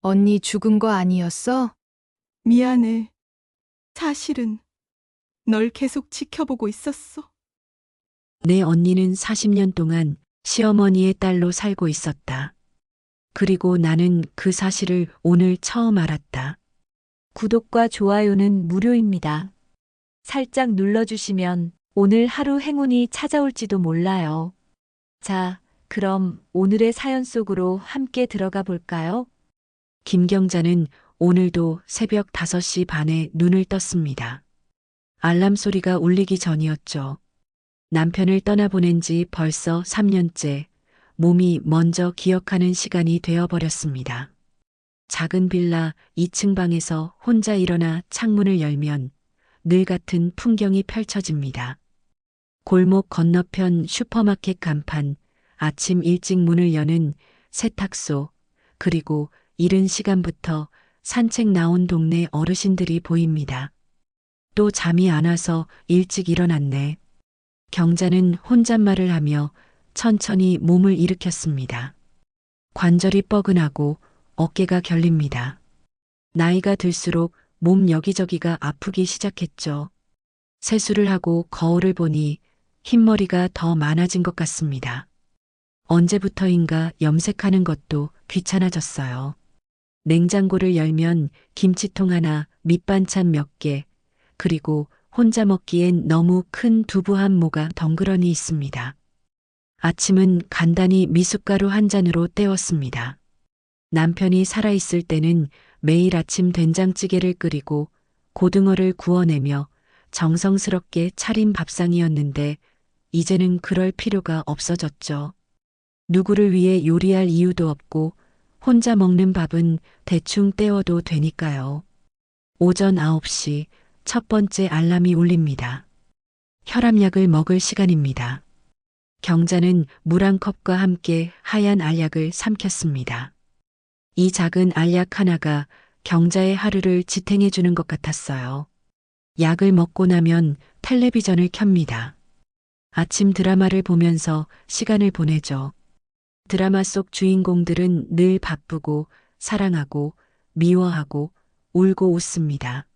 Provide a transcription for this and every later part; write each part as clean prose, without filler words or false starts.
언니 죽은 거 아니었어? 미안해. 사실은 널 계속 지켜보고 있었어. 내 언니는 40년 동안 시어머니의 딸로 살고 있었다. 그리고 나는 그 사실을 오늘 처음 알았다. 구독과 좋아요는 무료입니다. 살짝 눌러주시면 오늘 하루 행운이 찾아올지도 몰라요. 자, 그럼 오늘의 사연 속으로 함께 들어가 볼까요? 김경자는 오늘도 새벽 5시 반에 눈을 떴습니다. 알람 소리가 울리기 전이었죠. 남편을 떠나보낸 지 벌써 3년째 몸이 먼저 기억하는 시간이 되어버렸습니다. 작은 빌라 2층 방에서 혼자 일어나 창문을 열면 늘 같은 풍경이 펼쳐집니다. 골목 건너편 슈퍼마켓 간판, 아침 일찍 문을 여는 세탁소, 그리고 이른 시간부터 산책 나온 동네 어르신들이 보입니다. 또 잠이 안 와서 일찍 일어났네. 경자는 혼잣말을 하며 천천히 몸을 일으켰습니다. 관절이 뻐근하고 어깨가 결립니다. 나이가 들수록 몸 여기저기가 아프기 시작했죠. 세수를 하고 거울을 보니 흰머리가 더 많아진 것 같습니다. 언제부터인가 염색하는 것도 귀찮아졌어요. 냉장고를 열면 김치통 하나, 밑반찬 몇 개, 그리고 혼자 먹기엔 너무 큰 두부 한 모가 덩그러니 있습니다. 아침은 간단히 미숫가루 한 잔으로 때웠습니다. 남편이 살아있을 때는 매일 아침 된장찌개를 끓이고 고등어를 구워내며 정성스럽게 차린 밥상이었는데 이제는 그럴 필요가 없어졌죠. 누구를 위해 요리할 이유도 없고 혼자 먹는 밥은 대충 때워도 되니까요. 오전 9시 첫 번째 알람이 울립니다. 혈압약을 먹을 시간입니다. 경자는 물 한 컵과 함께 하얀 알약을 삼켰습니다. 이 작은 알약 하나가 경자의 하루를 지탱해 주는 것 같았어요. 약을 먹고 나면 텔레비전을 켭니다. 아침 드라마를 보면서 시간을 보내죠. 드라마 속 주인공들은 늘 바쁘고 사랑하고 미워하고 울고 웃습니다.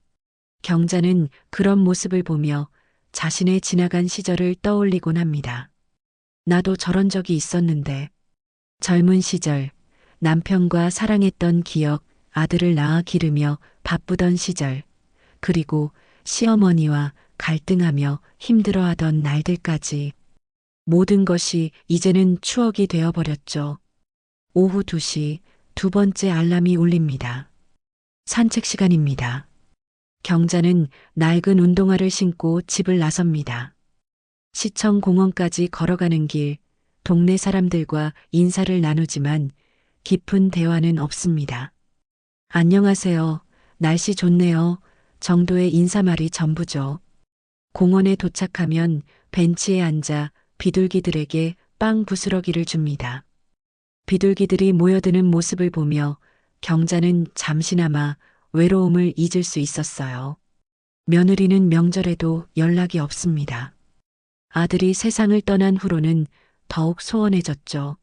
경자는 그런 모습을 보며 자신의 지나간 시절을 떠올리곤 합니다. 나도 저런 적이 있었는데 젊은 시절 남편과 사랑했던 기억, 아들을 낳아 기르며 바쁘던 시절, 그리고 시어머니와 갈등하며 힘들어하던 날들까지 모든 것이 이제는 추억이 되어버렸죠. 오후 2시 두 번째 알람이 울립니다. 산책 시간입니다. 경자는 낡은 운동화를 신고 집을 나섭니다. 시청 공원까지 걸어가는 길, 동네 사람들과 인사를 나누지만 깊은 대화는 없습니다. 안녕하세요. 날씨 좋네요. 정도의 인사말이 전부죠. 공원에 도착하면 벤치에 앉아 비둘기들에게 빵 부스러기를 줍니다. 비둘기들이 모여드는 모습을 보며 경자는 잠시나마 외로움을 잊을 수 있었어요. 며느리는 명절에도 연락이 없습니다. 아들이 세상을 떠난 후로는 더욱 소원해졌죠.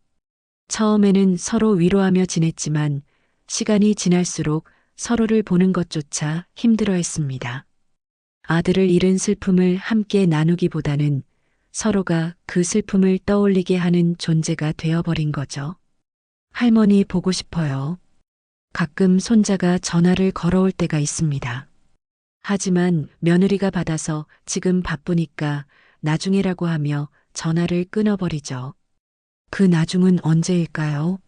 처음에는 서로 위로하며 지냈지만 시간이 지날수록 서로를 보는 것조차 힘들어했습니다. 아들을 잃은 슬픔을 함께 나누기보다는 서로가 그 슬픔을 떠올리게 하는 존재가 되어버린 거죠. 할머니 보고 싶어요. 가끔 손자가 전화를 걸어올 때가 있습니다. 하지만 며느리가 받아서 지금 바쁘니까 나중에라고 하며 전화를 끊어버리죠. 그 나중은 언제일까요?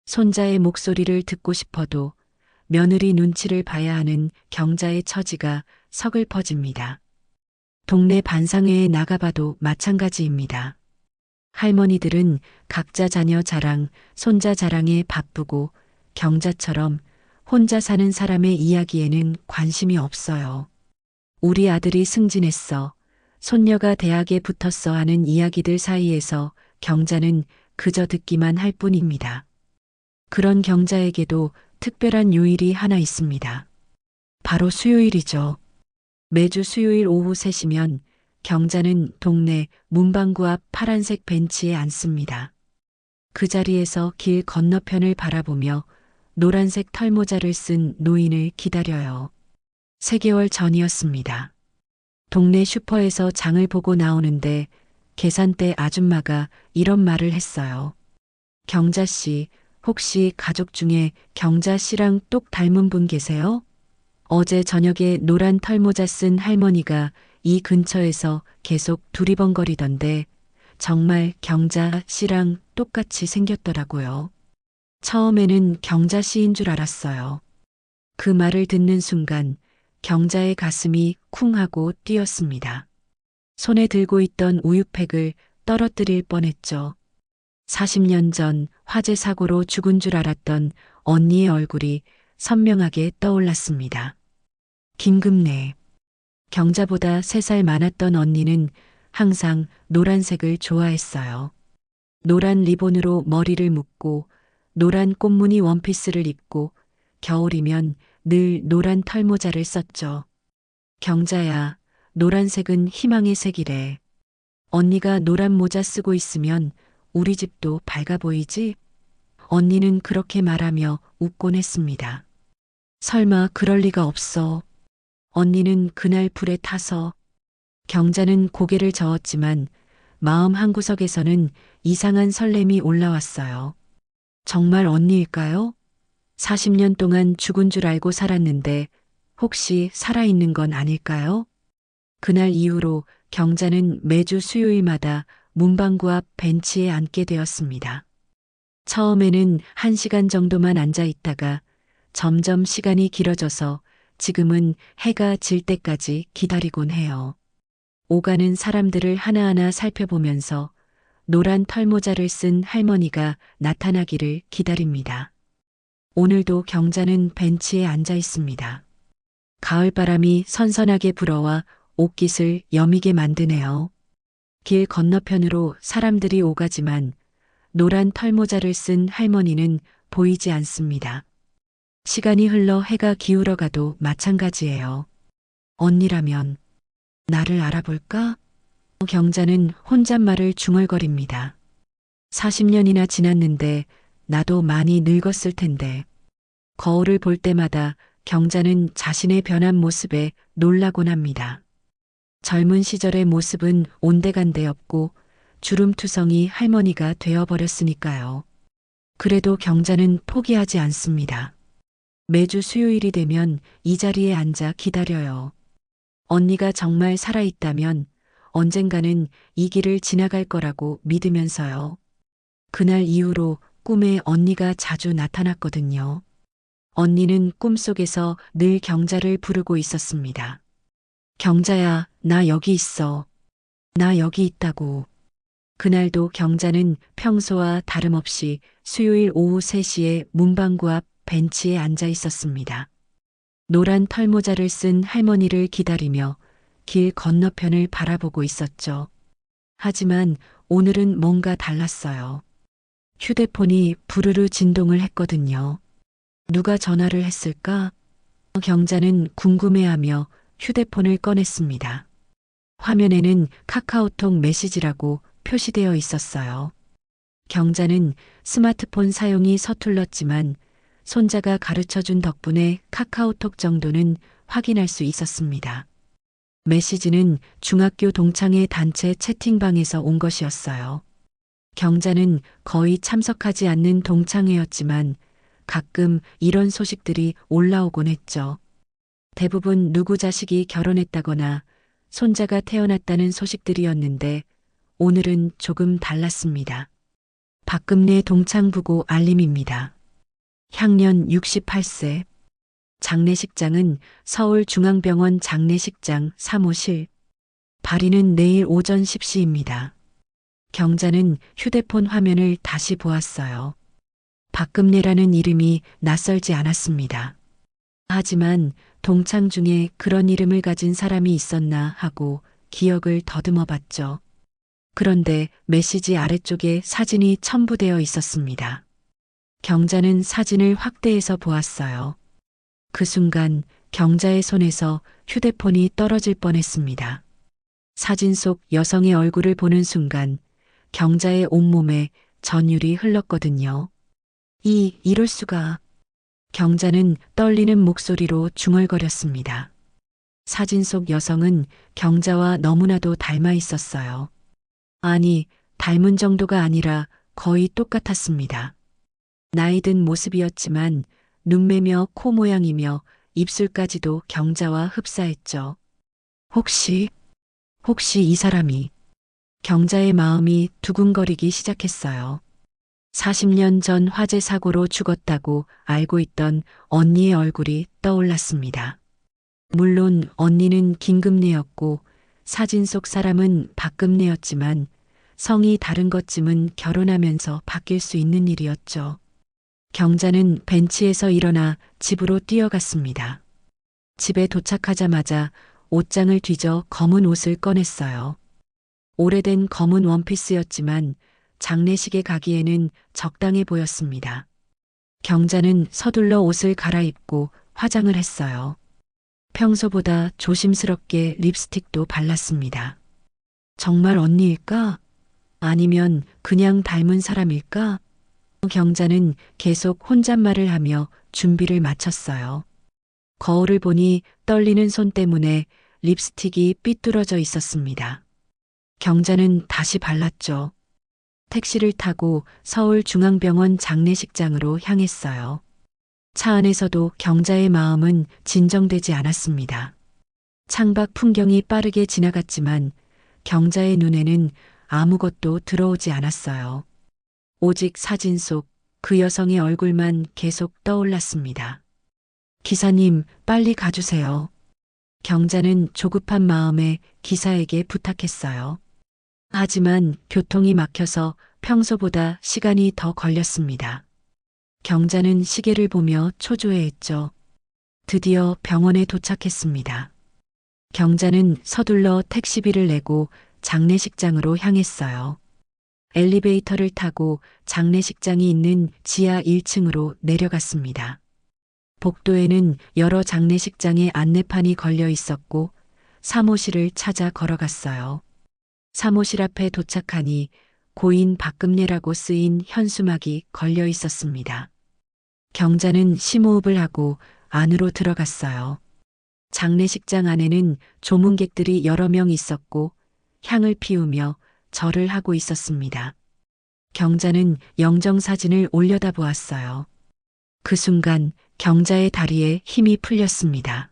손자의 목소리를 듣고 싶어도 며느리 눈치를 봐야 하는 경자의 처지가 서글퍼집니다. 동네 반상회에 나가봐도 마찬가지입니다. 할머니들은 각자 자녀 자랑, 손자 자랑에 바쁘고 경자처럼 혼자 사는 사람의 이야기에는 관심이 없어요. 우리 아들이 승진했어. 손녀가 대학에 붙었어 하는 이야기들 사이에서 경자는 그저 듣기만 할 뿐입니다. 그런 경자에게도 특별한 요일이 하나 있습니다. 바로 수요일이죠. 매주 수요일 오후 3시면 경자는 동네 문방구 앞 파란색 벤치에 앉습니다. 그 자리에서 길 건너편을 바라보며 노란색 털모자를 쓴 노인을 기다려요. 3개월 전이었습니다. 동네 슈퍼에서 장을 보고 나오는데 계산대 아줌마가 이런 말을 했어요. 경자 씨, 혹시 가족 중에 경자 씨랑 똑 닮은 분 계세요? 어제 저녁에 노란 털모자 쓴 할머니가 이 근처에서 계속 두리번거리던데 정말 경자 씨랑 똑같이 생겼더라고요. 처음에는 경자 씨인 줄 알았어요. 그 말을 듣는 순간 경자의 가슴이 쿵 하고 뛰었습니다. 손에 들고 있던 우유팩을 떨어뜨릴 뻔했죠. 40년 전 화재 사고로 죽은 줄 알았던 언니의 얼굴이 선명하게 떠올랐습니다. 김금래. 경자보다 3살 많았던 언니는 항상 노란색을 좋아했어요. 노란 리본으로 머리를 묶고 노란 꽃무늬 원피스를 입고 겨울이면 늘 노란 털모자를 썼죠. 경자야, 노란색은 희망의 색이래. 언니가 노란 모자 쓰고 있으면 우리 집도 밝아 보이지? 언니는 그렇게 말하며 웃곤 했습니다. 설마 그럴 리가 없어. 언니는 그날 불에 타서. 경자는 고개를 저었지만 마음 한구석에서는 이상한 설렘이 올라왔어요. 정말 언니일까요? 40년 동안 죽은 줄 알고 살았는데 혹시 살아있는 건 아닐까요? 그날 이후로 경자는 매주 수요일마다 문방구 앞 벤치에 앉게 되었습니다. 처음에는 1시간 정도만 앉아 있다가 점점 시간이 길어져서 지금은 해가 질 때까지 기다리곤 해요. 오가는 사람들을 하나하나 살펴보면서 노란 털모자를 쓴 할머니가 나타나기를 기다립니다. 오늘도 경자는 벤치에 앉아 있습니다. 가을바람이 선선하게 불어와 옷깃을 여미게 만드네요. 길 건너편으로 사람들이 오가지만 노란 털모자를 쓴 할머니는 보이지 않습니다. 시간이 흘러 해가 기울어가도 마찬가지예요. 언니라면 나를 알아볼까? 경자는 혼잣말을 중얼거립니다. 40년이나 지났는데 나도 많이 늙었을 텐데. 거울을 볼 때마다 경자는 자신의 변한 모습에 놀라곤 합니다. 젊은 시절의 모습은 온데간데 없고 주름투성이 할머니가 되어버렸으니까요. 그래도 경자는 포기하지 않습니다. 매주 수요일이 되면 이 자리에 앉아 기다려요. 언니가 정말 살아있다면 언젠가는 이 길을 지나갈 거라고 믿으면서요. 그날 이후로 꿈에 언니가 자주 나타났거든요. 언니는 꿈속에서 늘 경자를 부르고 있었습니다. 경자야, 나 여기 있어. 나 여기 있다고. 그날도 경자는 평소와 다름없이 수요일 오후 3시에 문방구 앞 벤치에 앉아 있었습니다. 노란 털모자를 쓴 할머니를 기다리며 길 건너편을 바라보고 있었죠. 하지만 오늘은 뭔가 달랐어요. 휴대폰이 부르르 진동을 했거든요. 누가 전화를 했을까? 경자는 궁금해하며 휴대폰을 꺼냈습니다. 화면에는 카카오톡 메시지라고 표시되어 있었어요. 경자는 스마트폰 사용이 서툴렀지만 손자가 가르쳐준 덕분에 카카오톡 정도는 확인할 수 있었습니다. 메시지는 중학교 동창회 단체 채팅방에서 온 것이었어요. 경자는 거의 참석하지 않는 동창회였지만 가끔 이런 소식들이 올라오곤 했죠. 대부분 누구 자식이 결혼했다거나 손자가 태어났다는 소식들이었는데 오늘은 조금 달랐습니다. 박금래 동창부고 알림입니다. 향년 68세. 장례식장은 서울중앙병원 장례식장 사무실. 발인은 내일 오전 10시입니다. 경자는 휴대폰 화면을 다시 보았어요. 박금래라는 이름이 낯설지 않았습니다. 하지만 동창 중에 그런 이름을 가진 사람이 있었나 하고 기억을 더듬어 봤죠. 그런데 메시지 아래쪽에 사진이 첨부되어 있었습니다. 경자는 사진을 확대해서 보았어요. 그 순간 경자의 손에서 휴대폰이 떨어질 뻔했습니다. 사진 속 여성의 얼굴을 보는 순간 경자의 온몸에 전율이 흘렀거든요. 이럴 수가. 경자는 떨리는 목소리로 중얼거렸습니다. 사진 속 여성은 경자와 너무나도 닮아 있었어요. 아니, 닮은 정도가 아니라 거의 똑같았습니다. 나이든 모습이었지만 눈매며 코 모양이며 입술까지도 경자와 흡사했죠. 혹시 이 사람이 경자의 마음이 두근거리기 시작했어요. 40년 전 화재 사고로 죽었다고 알고 있던 언니의 얼굴이 떠올랐습니다. 물론 언니는 긴급내였고 사진 속 사람은 박금내였지만 성이 다른 것쯤은 결혼하면서 바뀔 수 있는 일이었죠. 경자는 벤치에서 일어나 집으로 뛰어갔습니다. 집에 도착하자마자 옷장을 뒤져 검은 옷을 꺼냈어요. 오래된 검은 원피스였지만 장례식에 가기에는 적당해 보였습니다. 경자는 서둘러 옷을 갈아입고 화장을 했어요. 평소보다 조심스럽게 립스틱도 발랐습니다. 정말 언니일까? 아니면 그냥 닮은 사람일까? 경자는 계속 혼잣말을 하며 준비를 마쳤어요. 거울을 보니 떨리는 손 때문에 립스틱이 삐뚤어져 있었습니다. 경자는 다시 발랐죠. 택시를 타고 서울중앙병원 장례식장으로 향했어요. 차 안에서도 경자의 마음은 진정되지 않았습니다. 창밖 풍경이 빠르게 지나갔지만 경자의 눈에는 아무것도 들어오지 않았어요. 오직 사진 속 그 여성의 얼굴만 계속 떠올랐습니다. 기사님, 빨리 가주세요. 경자는 조급한 마음에 기사에게 부탁했어요. 하지만 교통이 막혀서 평소보다 시간이 더 걸렸습니다. 경자는 시계를 보며 초조해했죠. 드디어 병원에 도착했습니다. 경자는 서둘러 택시비를 내고 장례식장으로 향했어요. 엘리베이터를 타고 장례식장이 있는 지하 1층으로 내려갔습니다. 복도에는 여러 장례식장의 안내판이 걸려 있었고 사무실을 찾아 걸어갔어요. 사무실 앞에 도착하니 고인 박금례라고 쓰인 현수막이 걸려 있었습니다. 경자는 심호흡을 하고 안으로 들어갔어요. 장례식장 안에는 조문객들이 여러 명 있었고 향을 피우며 절을 하고 있었습니다. 경자는 영정사진을 올려다 보았어요. 그 순간 경자의 다리에 힘이 풀렸습니다.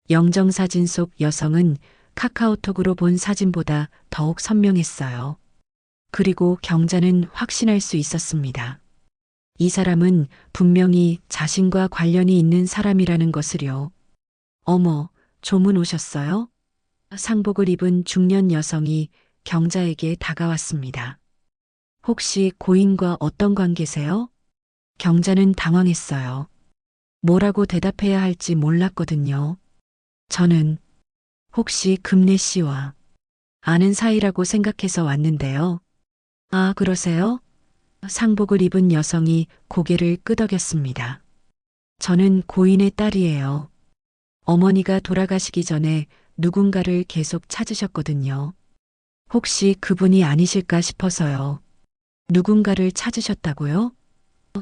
영정사진 속 여성은 카카오톡으로 본 사진보다 더욱 선명했어요. 그리고 경자는 확신할 수 있었습니다. 이 사람은 분명히 자신과 관련이 있는 사람이라는 것을요. 어머, 조문 오셨어요? 상복을 입은 중년 여성이 경자에게 다가왔습니다. 혹시 고인과 어떤 관계세요? 경자는 당황했어요. 뭐라고 대답해야 할지 몰랐거든요. 저는 혹시 금례 씨와 아는 사이라고 생각해서 왔는데요. 아, 그러세요? 상복을 입은 여성이 고개를 끄덕였습니다. 저는 고인의 딸이에요. 어머니가 돌아가시기 전에 누군가를 계속 찾으셨거든요. 혹시 그분이 아니실까 싶어서요. 누군가를 찾으셨다고요?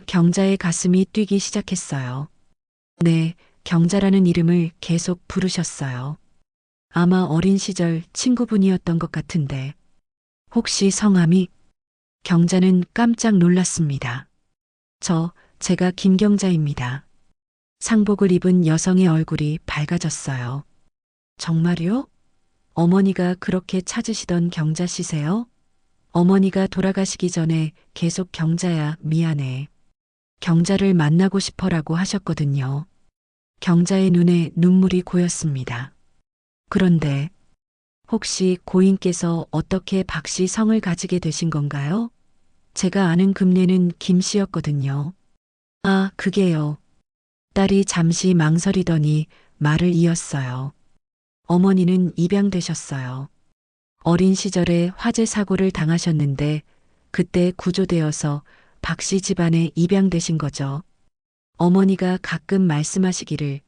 경자의 가슴이 뛰기 시작했어요. 네, 경자라는 이름을 계속 부르셨어요. 아마 어린 시절 친구분이었던 것 같은데. 혹시 성함이? 경자는 깜짝 놀랐습니다. 제가 김경자입니다. 상복을 입은 여성의 얼굴이 밝아졌어요. 정말요? 어머니가 그렇게 찾으시던 경자 씨세요? 어머니가 돌아가시기 전에 계속 경자야, 미안해. 경자를 만나고 싶어라고 하셨거든요. 경자의 눈에 눈물이 고였습니다. 그런데 혹시 고인께서 어떻게 박씨 성을 가지게 되신 건가요? 제가 아는 금례는 김씨였거든요. 아, 그게요. 딸이 잠시 망설이더니 말을 이었어요. 어머니는 입양되셨어요. 어린 시절에 화재 사고를 당하셨는데 그때 구조되어서 박씨 집안에 입양되신 거죠. 어머니가 가끔 말씀하시기를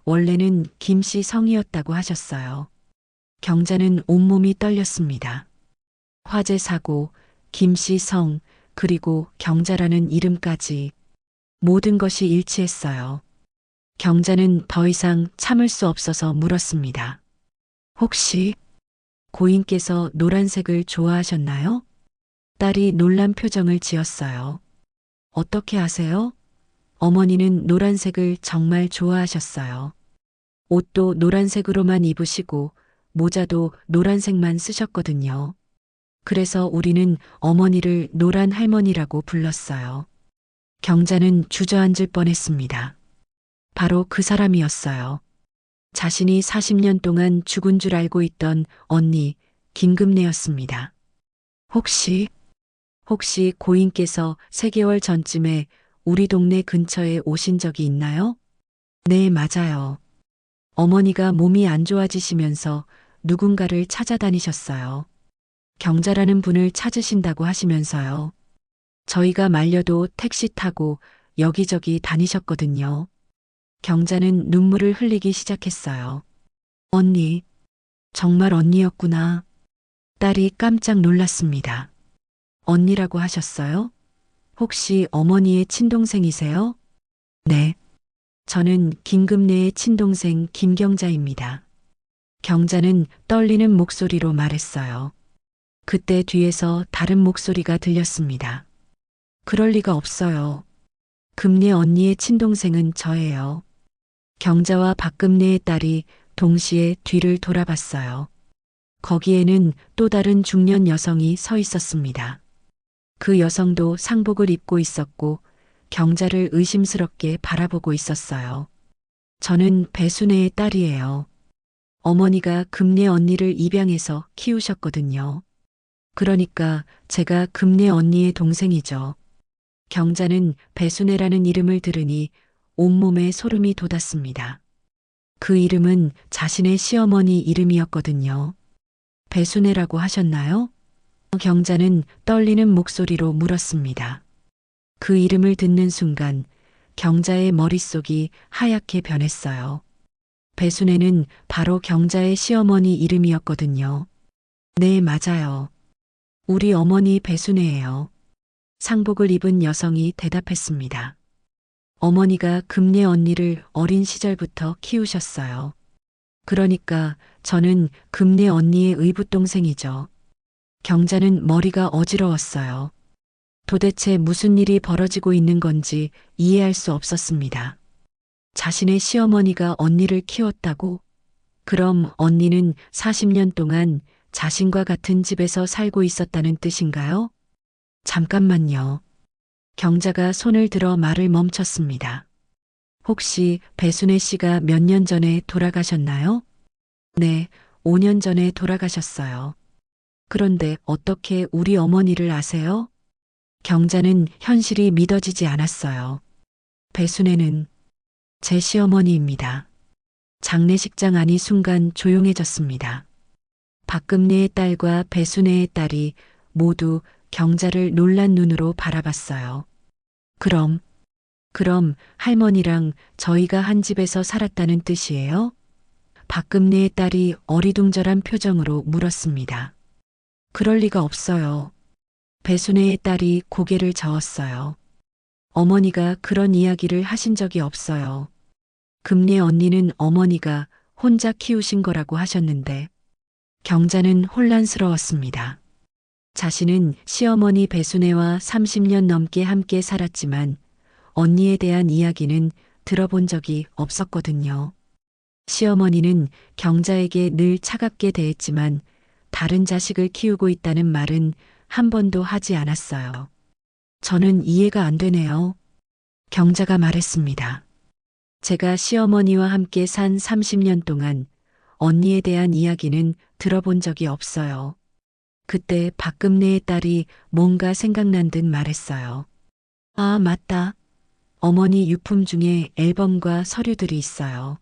원래는 김씨 성이었다고 하셨어요. 경자는 온몸이 떨렸습니다. 화재 사고, 김씨 성, 그리고 경자라는 이름까지 모든 것이 일치했어요. 경자는 더 이상 참을 수 없어서 물었습니다. 혹시 고인께서 노란색을 좋아하셨나요? 딸이 놀란 표정을 지었어요. 어떻게 아세요? 어머니는 노란색을 정말 좋아하셨어요. 옷도 노란색으로만 입으시고 모자도 노란색만 쓰셨거든요. 그래서 우리는 어머니를 노란 할머니라고 불렀어요. 경자는 주저앉을 뻔했습니다. 바로 그 사람이었어요. 자신이 40년 동안 죽은 줄 알고 있던 언니 김금래였습니다. 혹시 고인께서 3개월 전쯤에 우리 동네 근처에 오신 적이 있나요? 네, 맞아요. 어머니가 몸이 안 좋아지시면서 누군가를 찾아다니셨어요. 경자라는 분을 찾으신다고 하시면서요. 저희가 말려도 택시 타고 여기저기 다니셨거든요. 경자는 눈물을 흘리기 시작했어요. 언니, 정말 언니였구나. 딸이 깜짝 놀랐습니다. 언니라고 하셨어요? 혹시 어머니의 친동생이세요? 네. 저는 김금래의 친동생 김경자입니다. 경자는 떨리는 목소리로 말했어요. 그때 뒤에서 다른 목소리가 들렸습니다. 그럴 리가 없어요. 금래 언니의 친동생은 저예요. 경자와 박금래의 딸이 동시에 뒤를 돌아봤어요. 거기에는 또 다른 중년 여성이 서 있었습니다. 그 여성도 상복을 입고 있었고 경자를 의심스럽게 바라보고 있었어요. 저는 배순애의 딸이에요. 어머니가 금래 언니를 입양해서 키우셨거든요. 그러니까 제가 금래 언니의 동생이죠. 경자는 배순애라는 이름을 들으니 온몸에 소름이 돋았습니다. 그 이름은 자신의 시어머니 이름이었거든요. 배순애라고 하셨나요? 경자는 떨리는 목소리로 물었습니다. 그 이름을 듣는 순간 경자의 머릿속이 하얗게 변했어요. 배순애는 바로 경자의 시어머니 이름이었거든요. 네, 맞아요. 우리 어머니 배순애예요. 상복을 입은 여성이 대답했습니다. 어머니가 금래 언니를 어린 시절부터 키우셨어요. 그러니까 저는 금래 언니의 의붓동생이죠. 경자는 머리가 어지러웠어요. 도대체 무슨 일이 벌어지고 있는 건지 이해할 수 없었습니다. 자신의 시어머니가 언니를 키웠다고? 그럼 언니는 40년 동안 자신과 같은 집에서 살고 있었다는 뜻인가요? 잠깐만요. 경자가 손을 들어 말을 멈췄습니다. 혹시 배순애 씨가 몇 년 전에 돌아가셨나요? 네, 5년 전에 돌아가셨어요. 그런데 어떻게 우리 어머니를 아세요? 경자는 현실이 믿어지지 않았어요. 배순애는 제 시어머니입니다. 장례식장 안이 순간 조용해졌습니다. 박금래의 딸과 배순애의 딸이 모두 경자를 놀란 눈으로 바라봤어요. 그럼 할머니랑 저희가 한 집에서 살았다는 뜻이에요? 박금래의 딸이 어리둥절한 표정으로 물었습니다. 그럴 리가 없어요. 배순애의 딸이 고개를 저었어요. 어머니가 그런 이야기를 하신 적이 없어요. 금래 언니는 어머니가 혼자 키우신 거라고 하셨는데 경자는 혼란스러웠습니다. 자신은 시어머니 배순애와 30년 넘게 함께 살았지만 언니에 대한 이야기는 들어본 적이 없었거든요. 시어머니는 경자에게 늘 차갑게 대했지만 다른 자식을 키우고 있다는 말은 한 번도 하지 않았어요. 저는 이해가 안 되네요. 경자가 말했습니다. 제가 시어머니와 함께 산 30년 동안 언니에 대한 이야기는 들어본 적이 없어요. 그때 박금래의 딸이 뭔가 생각난 듯 말했어요. 아, 맞다. 어머니 유품 중에 앨범과 서류들이 있어요.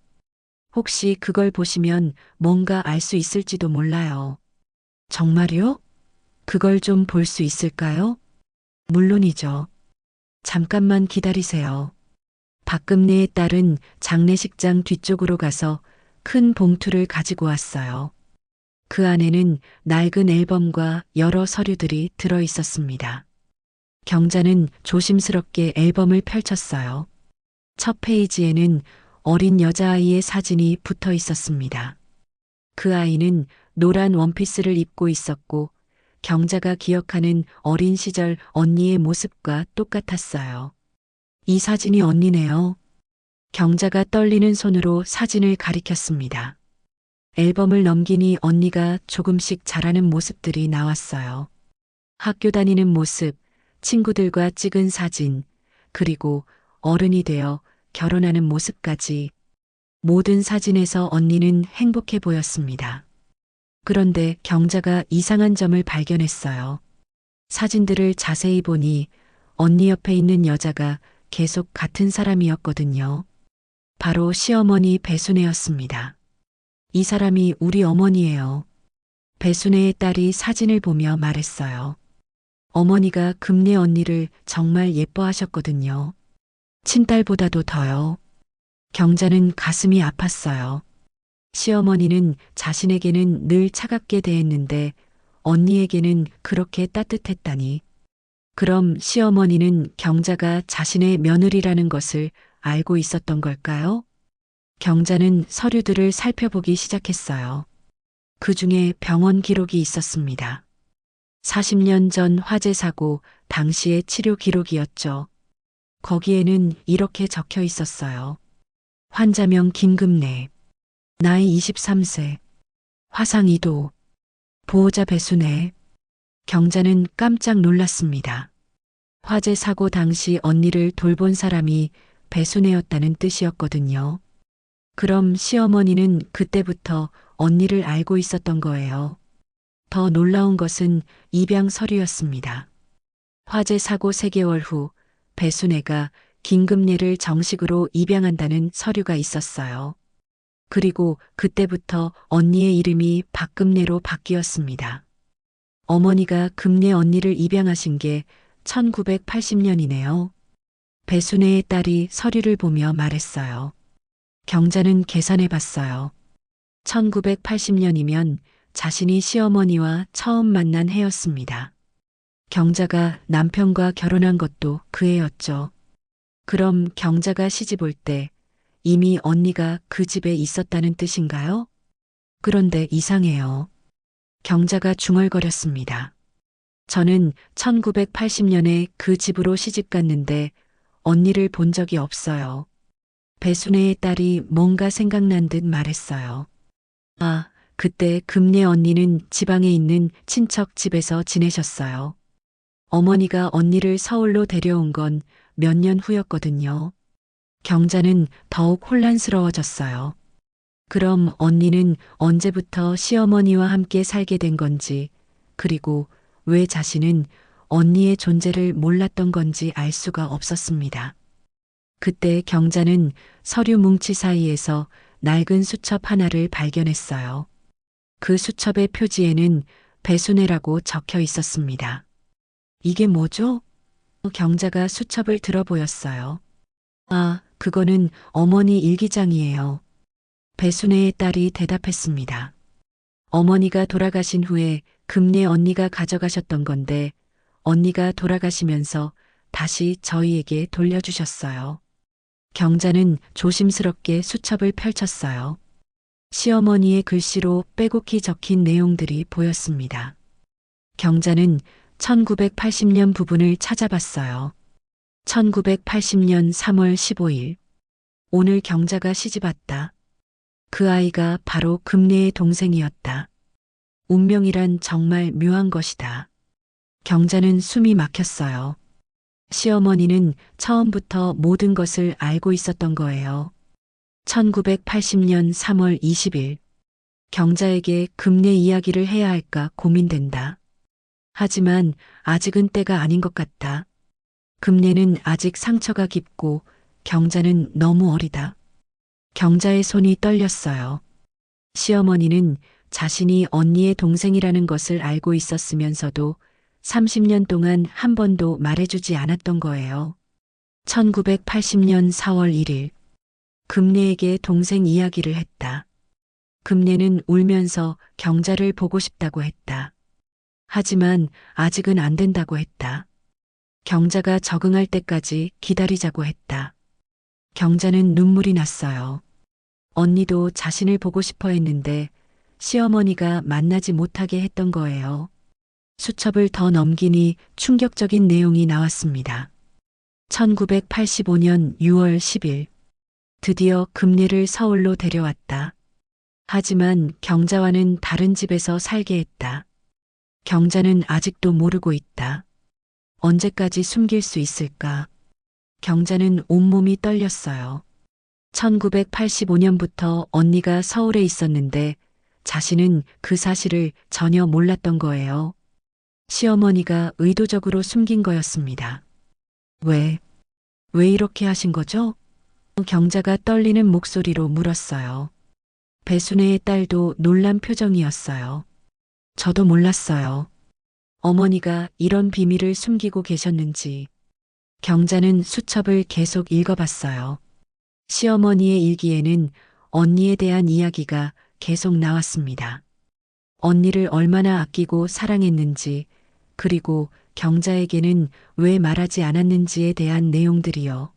혹시 그걸 보시면 뭔가 알 수 있을지도 몰라요. 정말요? 그걸 좀 볼 수 있을까요? 물론이죠. 잠깐만 기다리세요. 박금래의 딸은 장례식장 뒤쪽으로 가서 큰 봉투를 가지고 왔어요. 그 안에는 낡은 앨범과 여러 서류들이 들어 있었습니다. 경자는 조심스럽게 앨범을 펼쳤어요. 첫 페이지에는 어린 여자아이의 사진이 붙어 있었습니다. 그 아이는 노란 원피스를 입고 있었고 경자가 기억하는 어린 시절 언니의 모습과 똑같았어요. 이 사진이 언니네요. 경자가 떨리는 손으로 사진을 가리켰습니다. 앨범을 넘기니 언니가 조금씩 자라는 모습들이 나왔어요. 학교 다니는 모습, 친구들과 찍은 사진, 그리고 어른이 되어 결혼하는 모습까지 모든 사진에서 언니는 행복해 보였습니다. 그런데 경자가 이상한 점을 발견했어요. 사진들을 자세히 보니 언니 옆에 있는 여자가 계속 같은 사람이었거든요. 바로 시어머니 배순애였습니다. 이 사람이 우리 어머니예요. 배순애의 딸이 사진을 보며 말했어요. 어머니가 금례 언니를 정말 예뻐하셨거든요. 친딸보다도 더요. 경자는 가슴이 아팠어요. 시어머니는 자신에게는 늘 차갑게 대했는데 언니에게는 그렇게 따뜻했다니. 그럼 시어머니는 경자가 자신의 며느리라는 것을 알고 있었던 걸까요? 경자는 서류들을 살펴보기 시작했어요. 그 중에 병원 기록이 있었습니다. 40년 전 화재 사고 당시의 치료 기록이었죠. 거기에는 이렇게 적혀 있었어요. 환자명 김금래, 나이 23세, 화상 2도, 보호자 배순애. 경자는 깜짝 놀랐습니다. 화재 사고 당시 언니를 돌본 사람이 배순애였다는 뜻이었거든요. 그럼 시어머니는 그때부터 언니를 알고 있었던 거예요. 더 놀라운 것은 입양 서류였습니다. 화재 사고 3개월 후 배순애가 김금례를 정식으로 입양한다는 서류가 있었어요. 그리고 그때부터 언니의 이름이 박금례로 바뀌었습니다. 어머니가 금례 언니를 입양하신 게 1980년이네요. 배순애의 딸이 서류를 보며 말했어요. 경자는 계산해 봤어요. 1980년이면 자신이 시어머니와 처음 만난 해였습니다. 경자가 남편과 결혼한 것도 그 해였죠. 그럼 경자가 시집 올 때 이미 언니가 그 집에 있었다는 뜻인가요? 그런데 이상해요. 경자가 중얼거렸습니다. 저는 1980년에 그 집으로 시집 갔는데 언니를 본 적이 없어요. 배순애의 딸이 뭔가 생각난 듯 말했어요. 아, 그때 금례 언니는 지방에 있는 친척 집에서 지내셨어요. 어머니가 언니를 서울로 데려온 건 몇 년 후였거든요. 경자는 더욱 혼란스러워졌어요. 그럼 언니는 언제부터 시어머니와 함께 살게 된 건지, 그리고 왜 자신은 언니의 존재를 몰랐던 건지 알 수가 없었습니다. 그때 경자는 서류 뭉치 사이에서 낡은 수첩 하나를 발견했어요. 그 수첩의 표지에는 배순애라고 적혀 있었습니다. 이게 뭐죠? 경자가 수첩을 들어 보였어요. 아, 그거는 어머니 일기장이에요. 배순애의 딸이 대답했습니다. 어머니가 돌아가신 후에 금례 언니가 가져가셨던 건데 언니가 돌아가시면서 다시 저희에게 돌려주셨어요. 경자는 조심스럽게 수첩을 펼쳤어요. 시어머니의 글씨로 빼곡히 적힌 내용들이 보였습니다. 경자는 1980년 부분을 찾아봤어요. 1980년 3월 15일. 오늘 경자가 시집 왔다. 그 아이가 바로 금례의 동생이었다. 운명이란 정말 묘한 것이다. 경자는 숨이 막혔어요. 시어머니는 처음부터 모든 것을 알고 있었던 거예요. 1980년 3월 20일. 경자에게 금례 이야기를 해야 할까 고민된다. 하지만 아직은 때가 아닌 것 같다. 금례는 아직 상처가 깊고 경자는 너무 어리다. 경자의 손이 떨렸어요. 시어머니는 자신이 언니의 동생이라는 것을 알고 있었으면서도 30년 동안 한 번도 말해주지 않았던 거예요. 1980년 4월 1일. 금례에게 동생 이야기를 했다. 금례는 울면서 경자를 보고 싶다고 했다. 하지만 아직은 안 된다고 했다. 경자가 적응할 때까지 기다리자고 했다. 경자는 눈물이 났어요. 언니도 자신을 보고 싶어 했는데 시어머니가 만나지 못하게 했던 거예요. 수첩을 더 넘기니 충격적인 내용이 나왔습니다. 1985년 6월 10일. 드디어 금례를 서울로 데려왔다. 하지만 경자와는 다른 집에서 살게 했다. 경자는 아직도 모르고 있다. 언제까지 숨길 수 있을까? 경자는 온몸이 떨렸어요. 1985년부터 언니가 서울에 있었는데 자신은 그 사실을 전혀 몰랐던 거예요. 시어머니가 의도적으로 숨긴 거였습니다. 왜 이렇게 하신 거죠? 경자가 떨리는 목소리로 물었어요. 배순애의 딸도 놀란 표정이었어요. 저도 몰랐어요. 어머니가 이런 비밀을 숨기고 계셨는지. 경자는 수첩을 계속 읽어봤어요. 시어머니의 일기에는 언니에 대한 이야기가 계속 나왔습니다. 언니를 얼마나 아끼고 사랑했는지, 그리고 경자에게는 왜 말하지 않았는지에 대한 내용들이요.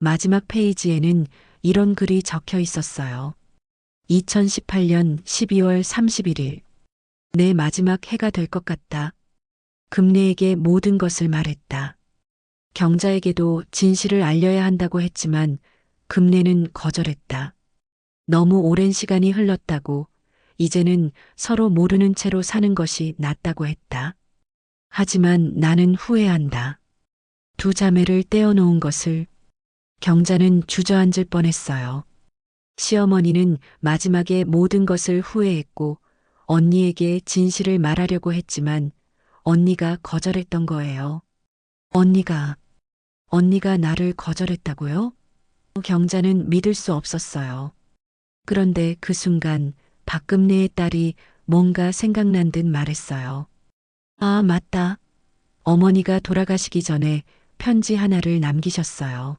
마지막 페이지에는 이런 글이 적혀 있었어요. 2018년 12월 31일. 내 마지막 해가 될 것 같다. 금례에게 모든 것을 말했다. 경자에게도 진실을 알려야 한다고 했지만 금례는 거절했다. 너무 오랜 시간이 흘렀다고, 이제는 서로 모르는 채로 사는 것이 낫다고 했다. 하지만 나는 후회한다. 두 자매를 떼어놓은 것을. 경자는 주저앉을 뻔했어요. 시어머니는 마지막에 모든 것을 후회했고 언니에게 진실을 말하려고 했지만 언니가 거절했던 거예요. 언니가 나를 거절했다고요? 경자는 믿을 수 없었어요. 그런데 그 순간 박금내의 딸이 뭔가 생각난 듯 말했어요. 아, 맞다. 어머니가 돌아가시기 전에 편지 하나를 남기셨어요.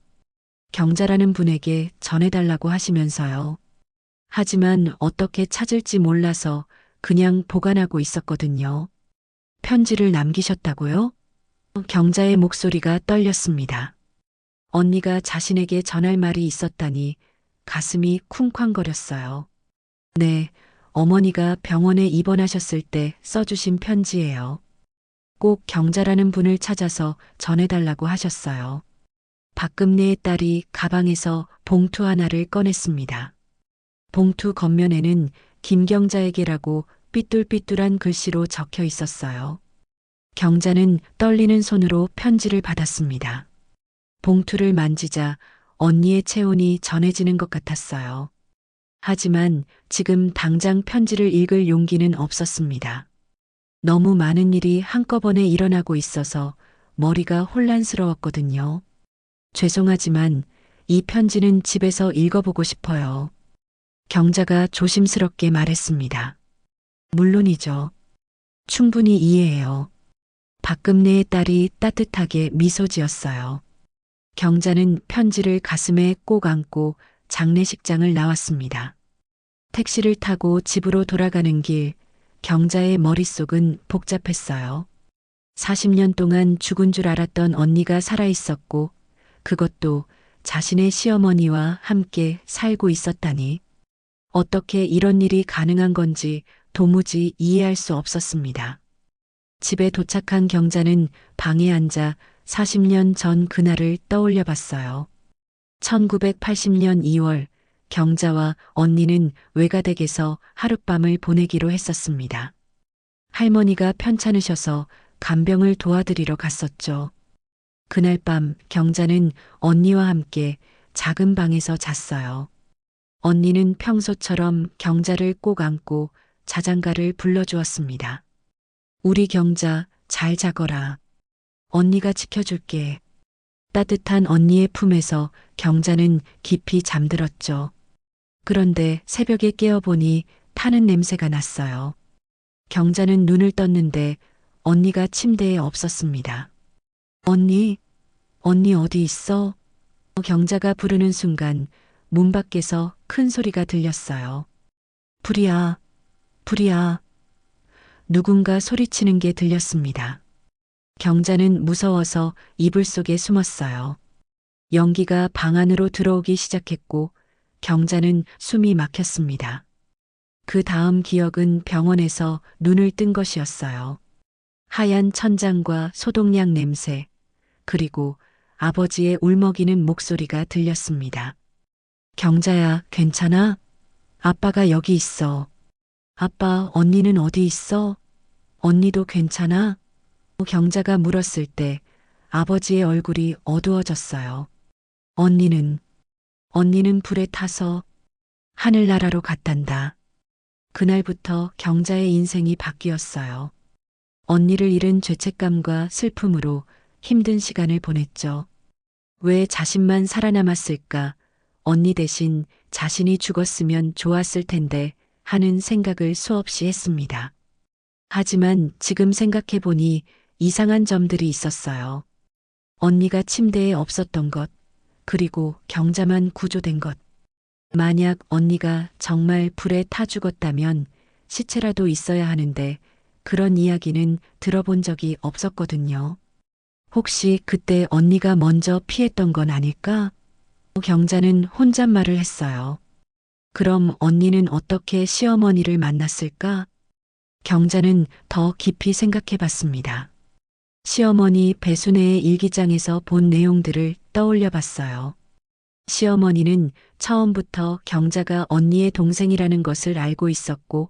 경자라는 분에게 전해달라고 하시면서요. 하지만 어떻게 찾을지 몰라서 그냥 보관하고 있었거든요. 편지를 남기셨다고요? 경자의 목소리가 떨렸습니다. 언니가 자신에게 전할 말이 있었다니 가슴이 쿵쾅거렸어요. 네, 어머니가 병원에 입원하셨을 때 써주신 편지예요. 꼭 경자라는 분을 찾아서 전해달라고 하셨어요. 박금내의 딸이 가방에서 봉투 하나를 꺼냈습니다. 봉투 겉면에는 김경자에게라고 삐뚤삐뚤한 글씨로 적혀 있었어요. 경자는 떨리는 손으로 편지를 받았습니다. 봉투를 만지자 언니의 체온이 전해지는 것 같았어요. 하지만 지금 당장 편지를 읽을 용기는 없었습니다. 너무 많은 일이 한꺼번에 일어나고 있어서 머리가 혼란스러웠거든요. 죄송하지만 이 편지는 집에서 읽어보고 싶어요. 경자가 조심스럽게 말했습니다. 물론이죠. 충분히 이해해요. 박금내의 딸이 따뜻하게 미소 지었어요. 경자는 편지를 가슴에 꼭 안고 장례식장을 나왔습니다. 택시를 타고 집으로 돌아가는 길, 경자의 머릿속은 복잡했어요. 40년 동안 죽은 줄 알았던 언니가 살아있었고, 그것도 자신의 시어머니와 함께 살고 있었다니. 어떻게 이런 일이 가능한 건지 도무지 이해할 수 없었습니다. 집에 도착한 경자는 방에 앉아 40년 전 그날을 떠올려 봤어요. 1980년 2월, 경자와 언니는 외가댁에서 하룻밤을 보내기로 했었습니다. 할머니가 편찮으셔서 간병을 도와드리러 갔었죠. 그날 밤 경자는 언니와 함께 작은 방에서 잤어요. 언니는 평소처럼 경자를 꼭 안고 자장가를 불러주었습니다. 우리 경자 잘 자거라. 언니가 지켜줄게. 따뜻한 언니의 품에서 경자는 깊이 잠들었죠. 그런데 새벽에 깨어보니 타는 냄새가 났어요. 경자는 눈을 떴는데 언니가 침대에 없었습니다. 언니 어디 있어? 경자가 부르는 순간 문 밖에서 큰 소리가 들렸어요. 불이야. 누군가 소리치는 게 들렸습니다. 경자는 무서워서 이불 속에 숨었어요. 연기가 방 안으로 들어오기 시작했고 경자는 숨이 막혔습니다. 그 다음 기억은 병원에서 눈을 뜬 것이었어요. 하얀 천장과 소독약 냄새, 그리고 아버지의 울먹이는 목소리가 들렸습니다. 경자야, 괜찮아? 아빠가 여기 있어. 아빠, 언니는 어디 있어? 언니도 괜찮아? 경자가 물었을 때 아버지의 얼굴이 어두워졌어요. 언니는 불에 타서 하늘나라로 갔단다. 그날부터 경자의 인생이 바뀌었어요. 언니를 잃은 죄책감과 슬픔으로 힘든 시간을 보냈죠. 왜 자신만 살아남았을까? 언니 대신 자신이 죽었으면 좋았을 텐데 하는 생각을 수없이 했습니다. 하지만 지금 생각해보니 이상한 점들이 있었어요. 언니가 침대에 없었던 것, 그리고 경자만 구조된 것. 만약 언니가 정말 불에 타 죽었다면 시체라도 있어야 하는데 그런 이야기는 들어본 적이 없었거든요. 혹시 그때 언니가 먼저 피했던 건 아닐까? 경자는 혼잣말을 했어요. 그럼 언니는 어떻게 시어머니를 만났을까? 경자는 더 깊이 생각해 봤습니다. 시어머니 배순애의 일기장에서 본 내용들을 떠올려 봤어요. 시어머니는 처음부터 경자가 언니의 동생이라는 것을 알고 있었고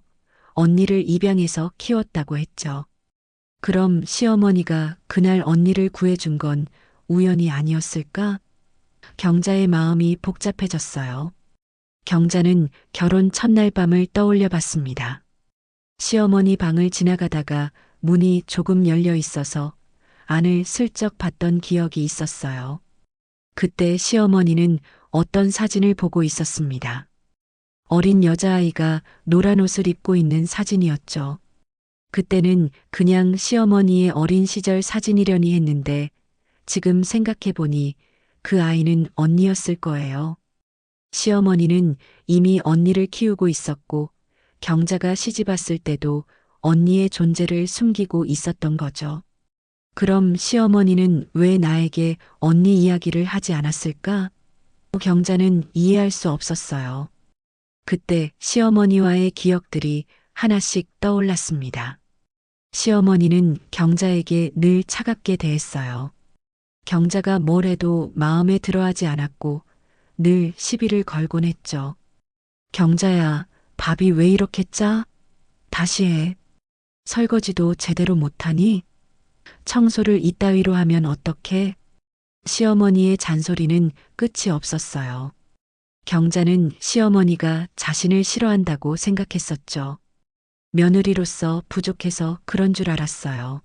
언니를 입양해서 키웠다고 했죠. 그럼 시어머니가 그날 언니를 구해준 건 우연이 아니었을까? 경자의 마음이 복잡해졌어요. 경자는 결혼 첫날 밤을 떠올려 봤습니다. 시어머니 방을 지나가다가 문이 조금 열려 있어서 안을 슬쩍 봤던 기억이 있었어요. 그때 시어머니는 어떤 사진을 보고 있었습니다. 어린 여자아이가 노란 옷을 입고 있는 사진이었죠. 그때는 그냥 시어머니의 어린 시절 사진이려니 했는데 지금 생각해보니 그 아이는 언니였을 거예요. 시어머니는 이미 언니를 키우고 있었고 경자가 시집 왔을 때도 언니의 존재를 숨기고 있었던 거죠. 그럼 시어머니는 왜 나에게 언니 이야기를 하지 않았을까? 경자는 이해할 수 없었어요. 그때 시어머니와의 기억들이 하나씩 떠올랐습니다. 시어머니는 경자에게 늘 차갑게 대했어요. 경자가 뭘 해도 마음에 들어하지 않았고 늘 시비를 걸곤 했죠. 경자야, 밥이 왜 이렇게 짜? 다시 해. 설거지도 제대로 못하니? 청소를 이따위로 하면 어떡해? 시어머니의 잔소리는 끝이 없었어요. 경자는 시어머니가 자신을 싫어한다고 생각했었죠. 며느리로서 부족해서 그런 줄 알았어요.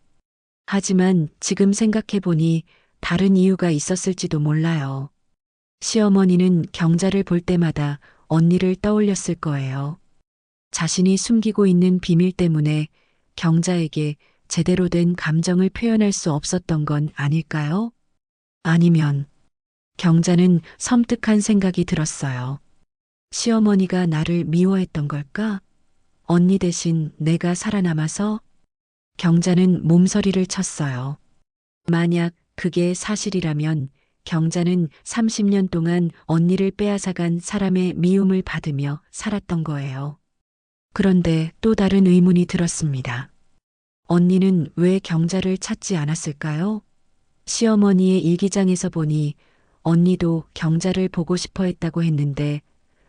하지만 지금 생각해보니 다른 이유가 있었을지도 몰라요. 시어머니는 경자를 볼 때마다 언니를 떠올렸을 거예요. 자신이 숨기고 있는 비밀 때문에 경자에게 제대로 된 감정을 표현할 수 없었던 건 아닐까요? 아니면 경자는 섬뜩한 생각이 들었어요. 시어머니가 나를 미워했던 걸까? 언니 대신 내가 살아남아서? 경자는 몸서리를 쳤어요. 만약 그게 사실이라면 경자는 30년 동안 언니를 빼앗아간 사람의 미움을 받으며 살았던 거예요. 그런데 또 다른 의문이 들었습니다. 언니는 왜 경자를 찾지 않았을까요? 시어머니의 일기장에서 보니 언니도 경자를 보고 싶어 했다고 했는데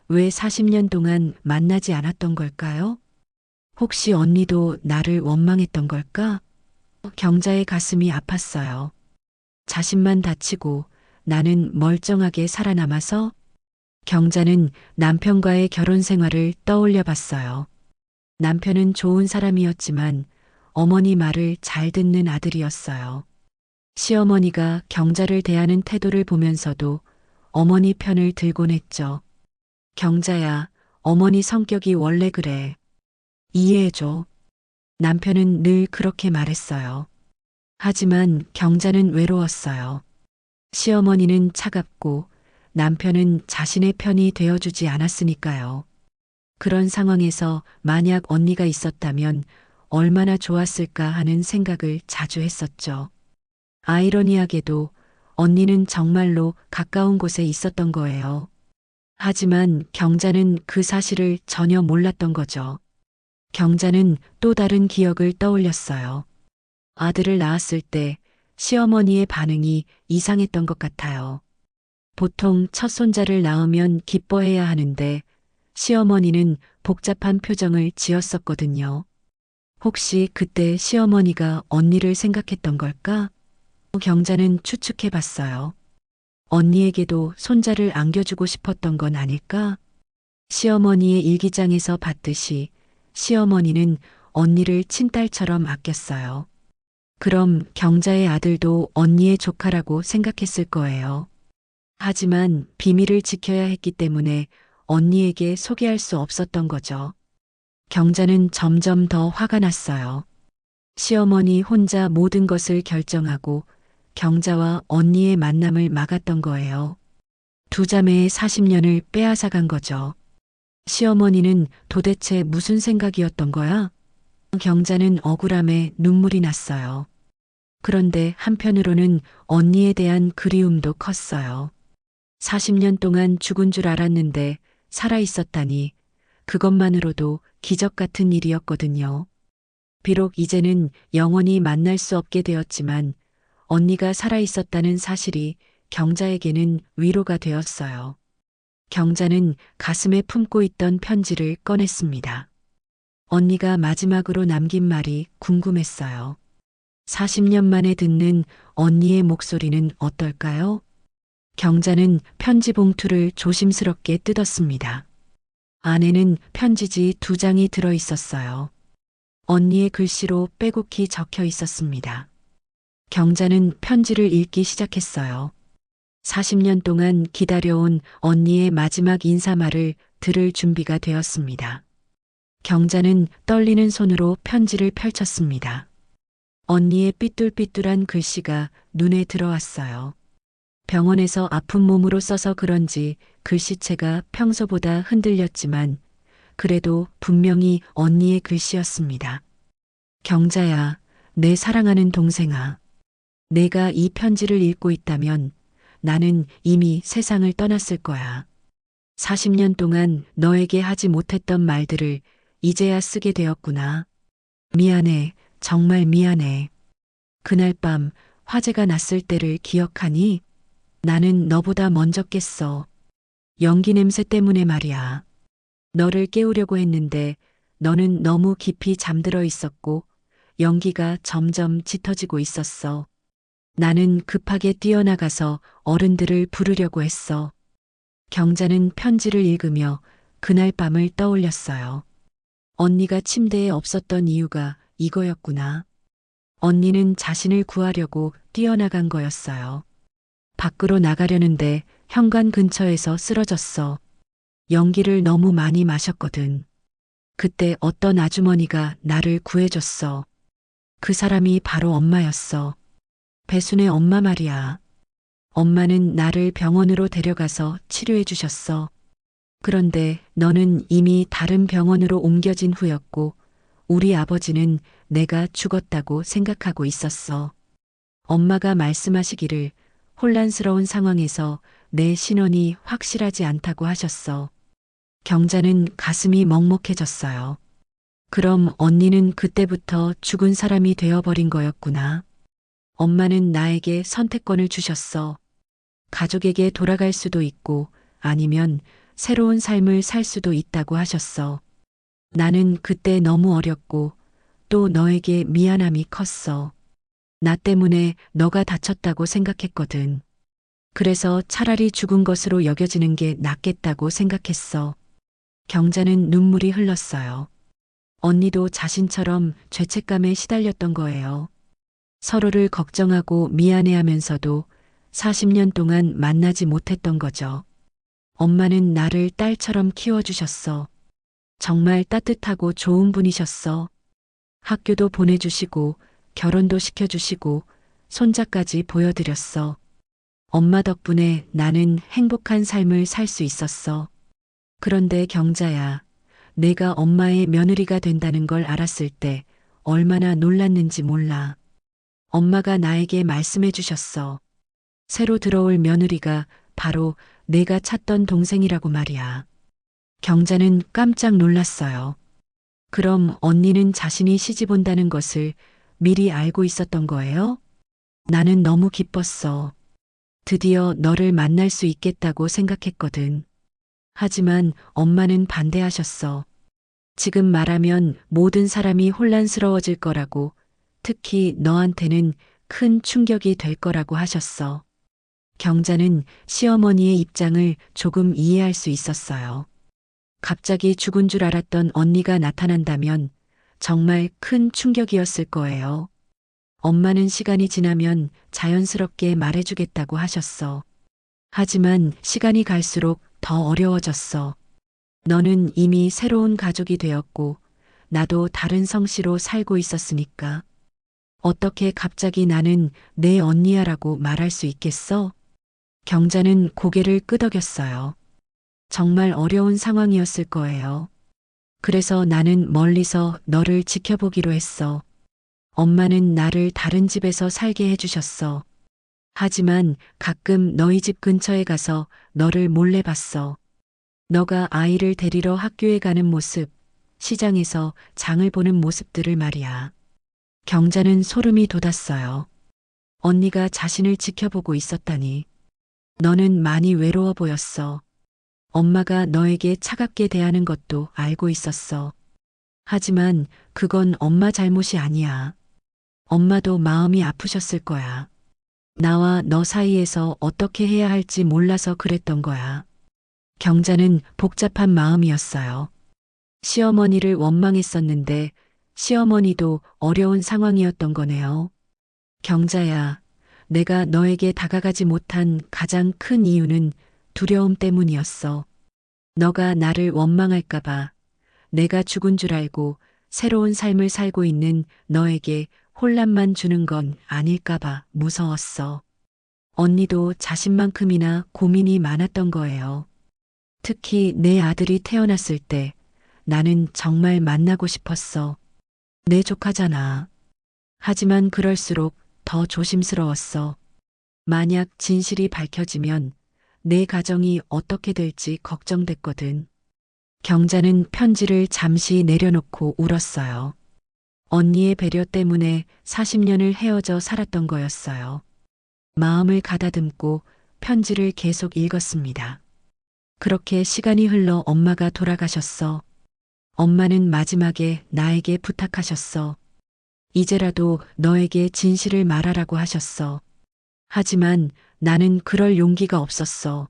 왜 40년 동안 만나지 않았던 걸까요? 혹시 언니도 나를 원망했던 걸까? 경자의 가슴이 아팠어요. 자신만 다치고 나는 멀쩡하게 살아남아서? 경자는 남편과의 결혼 생활을 떠올려 봤어요. 남편은 좋은 사람이었지만 어머니 말을 잘 듣는 아들이었어요. 시어머니가 경자를 대하는 태도를 보면서도 어머니 편을 들곤 했죠. 경자야, 어머니 성격이 원래 그래. 이해해줘. 남편은 늘 그렇게 말했어요. 하지만 경자는 외로웠어요. 시어머니는 차갑고 남편은 자신의 편이 되어주지 않았으니까요. 그런 상황에서 만약 언니가 있었다면 얼마나 좋았을까 하는 생각을 자주 했었죠. 아이러니하게도 언니는 정말로 가까운 곳에 있었던 거예요. 하지만 경자는 그 사실을 전혀 몰랐던 거죠. 경자는 또 다른 기억을 떠올렸어요. 아들을 낳았을 때 시어머니의 반응이 이상했던 것 같아요. 보통 첫 손자를 낳으면 기뻐해야 하는데 시어머니는 복잡한 표정을 지었었거든요. 혹시 그때 시어머니가 언니를 생각했던 걸까? 경자는 추측해 봤어요. 언니에게도 손자를 안겨주고 싶었던 건 아닐까? 시어머니의 일기장에서 봤듯이 시어머니는 언니를 친딸처럼 아꼈어요. 그럼 경자의 아들도 언니의 조카라고 생각했을 거예요. 하지만 비밀을 지켜야 했기 때문에 언니에게 소개할 수 없었던 거죠. 경자는 점점 더 화가 났어요. 시어머니 혼자 모든 것을 결정하고 경자와 언니의 만남을 막았던 거예요. 두 자매의 40년을 빼앗아간 거죠. 시어머니는 도대체 무슨 생각이었던 거야? 경자는 억울함에 눈물이 났어요. 그런데 한편으로는 언니에 대한 그리움도 컸어요. 40년 동안 죽은 줄 알았는데 살아 있었다니 그것만으로도 기적 같은 일이었거든요. 비록 이제는 영원히 만날 수 없게 되었지만 언니가 살아 있었다는 사실이 경자에게는 위로가 되었어요. 경자는 가슴에 품고 있던 편지를 꺼냈습니다. 언니가 마지막으로 남긴 말이 궁금했어요. 40년 만에 듣는 언니의 목소리는 어떨까요? 경자는 편지 봉투를 조심스럽게 뜯었습니다. 안에는 편지지 2장이 들어 있었어요. 언니의 글씨로 빼곡히 적혀 있었습니다. 경자는 편지를 읽기 시작했어요. 40년 동안 기다려온 언니의 마지막 인사말을 들을 준비가 되었습니다. 경자는 떨리는 손으로 편지를 펼쳤습니다. 언니의 삐뚤삐뚤한 글씨가 눈에 들어왔어요. 병원에서 아픈 몸으로 써서 그런지 글씨체가 평소보다 흔들렸지만 그래도 분명히 언니의 글씨였습니다. 경자야, 내 사랑하는 동생아. 내가 이 편지를 읽고 있다면 나는 이미 세상을 떠났을 거야. 40년 동안 너에게 하지 못했던 말들을 이제야 쓰게 되었구나. 미안해, 정말 미안해. 그날 밤 화재가 났을 때를 기억하니? 나는 너보다 먼저 깼어. 연기 냄새 때문에 말이야. 너를 깨우려고 했는데 너는 너무 깊이 잠들어 있었고 연기가 점점 짙어지고 있었어. 나는 급하게 뛰어나가서 어른들을 부르려고 했어. 경자는 편지를 읽으며 그날 밤을 떠올렸어요. 언니가 침대에 없었던 이유가 이거였구나. 언니는 자신을 구하려고 뛰어나간 거였어요. 밖으로 나가려는데 현관 근처에서 쓰러졌어. 연기를 너무 많이 마셨거든. 그때 어떤 아주머니가 나를 구해줬어. 그 사람이 바로 엄마였어. 배순의 엄마 말이야. 엄마는 나를 병원으로 데려가서 치료해 주셨어. 그런데 너는 이미 다른 병원으로 옮겨진 후였고 우리 아버지는 내가 죽었다고 생각하고 있었어. 엄마가 말씀하시기를 혼란스러운 상황에서 내 신원이 확실하지 않다고 하셨어. 경자는 가슴이 먹먹해졌어요. 그럼 언니는 그때부터 죽은 사람이 되어버린 거였구나. 엄마는 나에게 선택권을 주셨어. 가족에게 돌아갈 수도 있고 아니면 새로운 삶을 살 수도 있다고 하셨어. 나는 그때 너무 어렸고 또 너에게 미안함이 컸어. 나 때문에 너가 다쳤다고 생각했거든. 그래서 차라리 죽은 것으로 여겨지는 게 낫겠다고 생각했어. 경자는 눈물이 흘렀어요. 언니도 자신처럼 죄책감에 시달렸던 거예요. 서로를 걱정하고 미안해하면서도 40년 동안 만나지 못했던 거죠. 엄마는 나를 딸처럼 키워주셨어. 정말 따뜻하고 좋은 분이셨어. 학교도 보내주시고 결혼도 시켜주시고 손자까지 보여드렸어. 엄마 덕분에 나는 행복한 삶을 살 수 있었어. 그런데 경자야, 내가 엄마의 며느리가 된다는 걸 알았을 때 얼마나 놀랐는지 몰라. 엄마가 나에게 말씀해 주셨어. 새로 들어올 며느리가 바로 내가 찾던 동생이라고 말이야. 경자는 깜짝 놀랐어요. 그럼 언니는 자신이 시집 온다는 것을 미리 알고 있었던 거예요? 나는 너무 기뻤어. 드디어 너를 만날 수 있겠다고 생각했거든. 하지만 엄마는 반대하셨어. 지금 말하면 모든 사람이 혼란스러워질 거라고, 특히 너한테는 큰 충격이 될 거라고 하셨어. 경자는 시어머니의 입장을 조금 이해할 수 있었어요. 갑자기 죽은 줄 알았던 언니가 나타난다면 정말 큰 충격이었을 거예요. 엄마는 시간이 지나면 자연스럽게 말해주겠다고 하셨어. 하지만 시간이 갈수록 더 어려워졌어. 너는 이미 새로운 가족이 되었고, 나도 다른 성씨로 살고 있었으니까. 어떻게 갑자기 나는 내 언니야라고 말할 수 있겠어? 경자는 고개를 끄덕였어요. 정말 어려운 상황이었을 거예요. 그래서 나는 멀리서 너를 지켜보기로 했어. 엄마는 나를 다른 집에서 살게 해주셨어. 하지만 가끔 너희 집 근처에 가서 너를 몰래 봤어. 너가 아이를 데리러 학교에 가는 모습, 시장에서 장을 보는 모습들을 말이야. 경자는 소름이 돋았어요. 언니가 자신을 지켜보고 있었다니. 너는 많이 외로워 보였어. 엄마가 너에게 차갑게 대하는 것도 알고 있었어. 하지만 그건 엄마 잘못이 아니야. 엄마도 마음이 아프셨을 거야. 나와 너 사이에서 어떻게 해야 할지 몰라서 그랬던 거야. 경자는 복잡한 마음이었어요. 시어머니를 원망했었는데 시어머니도 어려운 상황이었던 거네요. 경자야, 내가 너에게 다가가지 못한 가장 큰 이유는 두려움 때문이었어. 너가 나를 원망할까봐, 내가 죽은 줄 알고 새로운 삶을 살고 있는 너에게 혼란만 주는 건 아닐까봐 무서웠어. 언니도 자신만큼이나 고민이 많았던 거예요. 특히 내 아들이 태어났을 때 나는 정말 만나고 싶었어. 내 조카잖아. 하지만 그럴수록 더 조심스러웠어. 만약 진실이 밝혀지면 내 가정이 어떻게 될지 걱정됐거든. 경자는 편지를 잠시 내려놓고 울었어요. 언니의 배려 때문에 40년을 헤어져 살았던 거였어요. 마음을 가다듬고 편지를 계속 읽었습니다. 그렇게 시간이 흘러 엄마가 돌아가셨어. 엄마는 마지막에 나에게 부탁하셨어. 이제라도 너에게 진실을 말하라고 하셨어. 하지만 나는 그럴 용기가 없었어.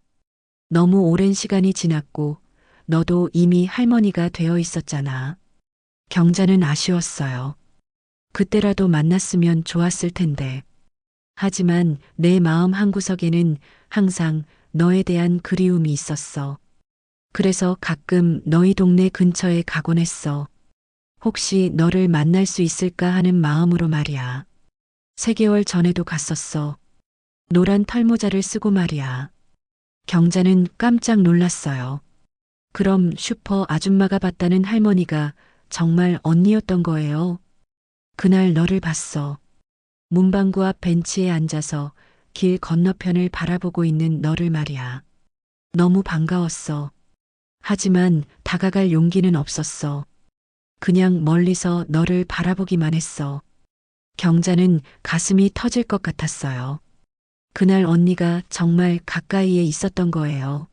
너무 오랜 시간이 지났고 너도 이미 할머니가 되어 있었잖아. 경자는 아쉬웠어요. 그때라도 만났으면 좋았을 텐데. 하지만 내 마음 한구석에는 항상 너에 대한 그리움이 있었어. 그래서 가끔 너희 동네 근처에 가곤 했어. 혹시 너를 만날 수 있을까 하는 마음으로 말이야. 3개월 전에도 갔었어. 노란 털모자를 쓰고 말이야. 경자는 깜짝 놀랐어요. 그럼 슈퍼 아줌마가 봤다는 할머니가 정말 언니였던 거예요. 그날 너를 봤어. 문방구 앞 벤치에 앉아서 길 건너편을 바라보고 있는 너를 말이야. 너무 반가웠어. 하지만 다가갈 용기는 없었어. 그냥 멀리서 너를 바라보기만 했어. 경자는 가슴이 터질 것 같았어요. 그날 언니가 정말 가까이에 있었던 거예요.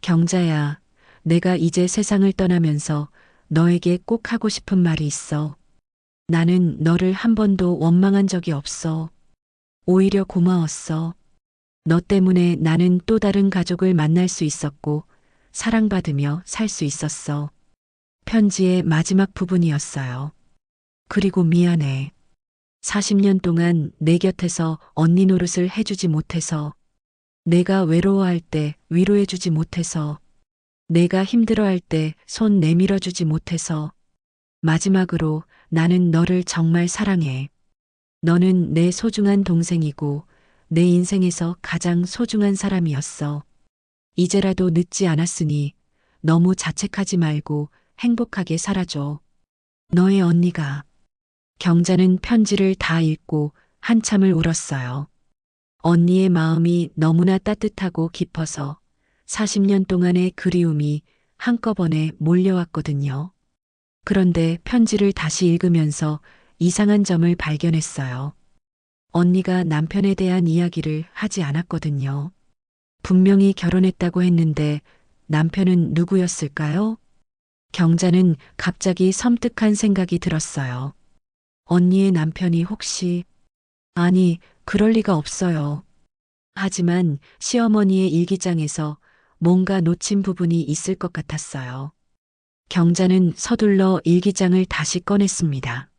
경자야, 내가 이제 세상을 떠나면서 너에게 꼭 하고 싶은 말이 있어. 나는 너를 한 번도 원망한 적이 없어. 오히려 고마웠어. 너 때문에 나는 또 다른 가족을 만날 수 있었고 사랑받으며 살 수 있었어. 편지의 마지막 부분이었어요. 그리고 미안해. 40년 동안 내 곁에서 언니 노릇을 해주지 못해서, 내가 외로워할 때 위로해주지 못해서, 내가 힘들어할 때 손 내밀어주지 못해서, 마지막으로 나는 너를 정말 사랑해. 너는 내 소중한 동생이고 내 인생에서 가장 소중한 사람이었어. 이제라도 늦지 않았으니 너무 자책하지 말고 행복하게 살아줘. 너의 언니가. 경자는 편지를 다 읽고 한참을 울었어요. 언니의 마음이 너무나 따뜻하고 깊어서 40년 동안의 그리움이 한꺼번에 몰려왔거든요. 그런데 편지를 다시 읽으면서 이상한 점을 발견했어요. 언니가 남편에 대한 이야기를 하지 않았거든요. 분명히 결혼했다고 했는데 남편은 누구였을까요? 경자는 갑자기 섬뜩한 생각이 들었어요. 언니의 남편이 혹시... 아니, 그럴 리가 없어요. 하지만 시어머니의 일기장에서 뭔가 놓친 부분이 있을 것 같았어요. 경자는 서둘러 일기장을 다시 꺼냈습니다.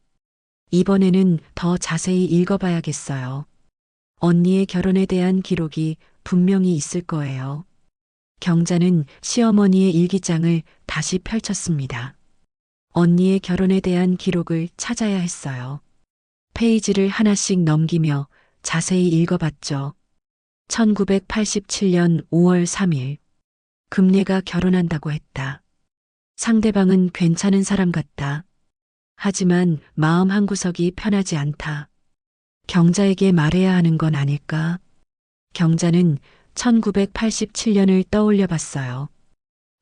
이번에는 더 자세히 읽어봐야겠어요. 언니의 결혼에 대한 기록이 분명히 있을 거예요. 경자는 시어머니의 일기장을 다시 펼쳤습니다. 언니의 결혼에 대한 기록을 찾아야 했어요. 페이지를 하나씩 넘기며 자세히 읽어봤죠. 1987년 5월 3일. 금례가 결혼한다고 했다. 상대방은 괜찮은 사람 같다. 하지만 마음 한구석이 편하지 않다. 경자에게 말해야 하는 건 아닐까? 경자는 1987년을 떠올려 봤어요.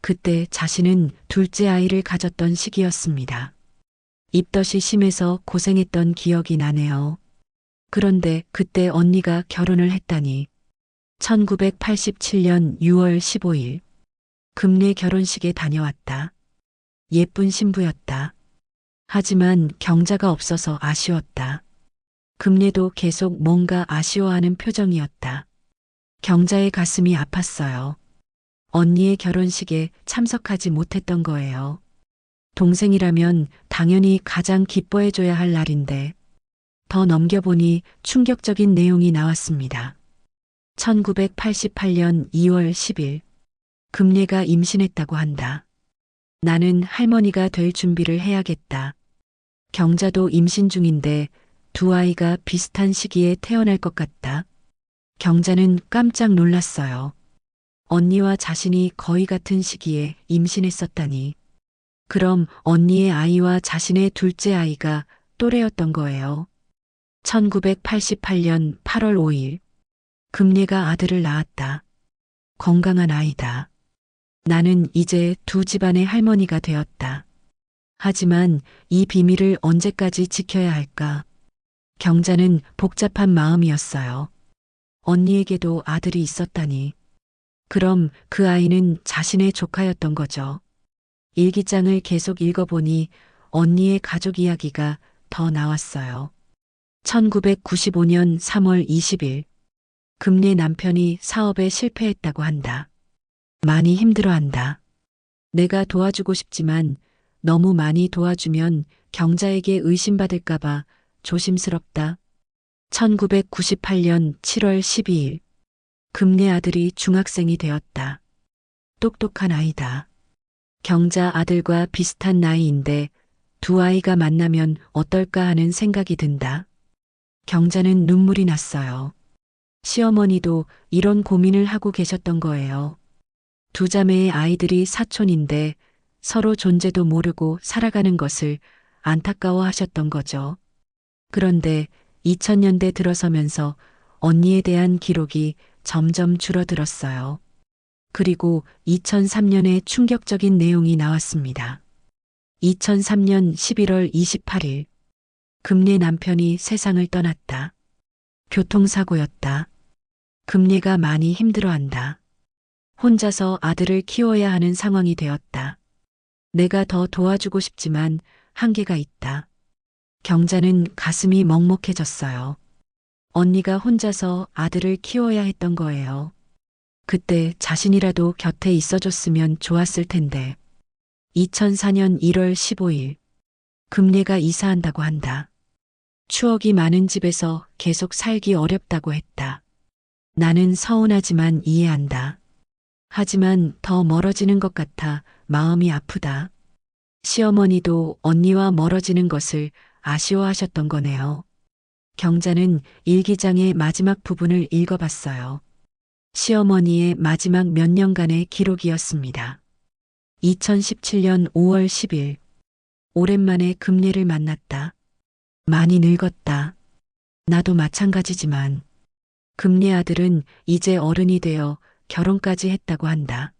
그때 자신은 둘째 아이를 가졌던 시기였습니다. 입덧이 심해서 고생했던 기억이 나네요. 그런데 그때 언니가 결혼을 했다니. 1987년 6월 15일. 금례 결혼식에 다녀왔다. 예쁜 신부였다. 하지만 경자가 없어서 아쉬웠다. 금례도 계속 뭔가 아쉬워하는 표정이었다. 경자의 가슴이 아팠어요. 언니의 결혼식에 참석하지 못했던 거예요. 동생이라면 당연히 가장 기뻐해줘야 할 날인데. 더 넘겨보니 충격적인 내용이 나왔습니다. 1988년 2월 10일. 금례가 임신했다고 한다. 나는 할머니가 될 준비를 해야겠다. 경자도 임신 중인데 두 아이가 비슷한 시기에 태어날 것 같다. 경자는 깜짝 놀랐어요. 언니와 자신이 거의 같은 시기에 임신했었다니. 그럼 언니의 아이와 자신의 둘째 아이가 또래였던 거예요. 1988년 8월 5일. 금례가 아들을 낳았다. 건강한 아이다. 나는 이제 두 집안의 할머니가 되었다. 하지만 이 비밀을 언제까지 지켜야 할까? 경자는 복잡한 마음이었어요. 언니에게도 아들이 있었다니. 그럼 그 아이는 자신의 조카였던 거죠. 일기장을 계속 읽어보니 언니의 가족 이야기가 더 나왔어요. 1995년 3월 20일. 금례 남편이 사업에 실패했다고 한다. 많이 힘들어한다. 내가 도와주고 싶지만 너무 많이 도와주면 경자에게 의심받을까봐 조심스럽다. 1998년 7월 12일. 금례 아들이 중학생이 되었다. 똑똑한 아이다. 경자 아들과 비슷한 나이인데 두 아이가 만나면 어떨까 하는 생각이 든다. 경자는 눈물이 났어요. 시어머니도 이런 고민을 하고 계셨던 거예요. 두 자매의 아이들이 사촌인데 서로 존재도 모르고 살아가는 것을 안타까워 하셨던 거죠. 그런데 2000년대 들어서면서 언니에 대한 기록이 점점 줄어들었어요. 그리고 2003년에 충격적인 내용이 나왔습니다. 2003년 11월 28일. 금례 남편이 세상을 떠났다. 교통사고였다. 금례가 많이 힘들어한다. 혼자서 아들을 키워야 하는 상황이 되었다. 내가 더 도와주고 싶지만 한계가 있다. 경자는 가슴이 먹먹해졌어요. 언니가 혼자서 아들을 키워야 했던 거예요. 그때 자신이라도 곁에 있어줬으면 좋았을 텐데. 2004년 1월 15일. 금례가 이사한다고 한다. 추억이 많은 집에서 계속 살기 어렵다고 했다. 나는 서운하지만 이해한다. 하지만 더 멀어지는 것 같아 마음이 아프다. 시어머니도 언니와 멀어지는 것을 아쉬워하셨던 거네요. 경자는 일기장의 마지막 부분을 읽어봤어요. 시어머니의 마지막 몇 년간의 기록이었습니다. 2017년 5월 10일. 오랜만에 금례를 만났다. 많이 늙었다. 나도 마찬가지지만 금내 아들은 이제 어른이 되어 결혼까지 했다고 한다.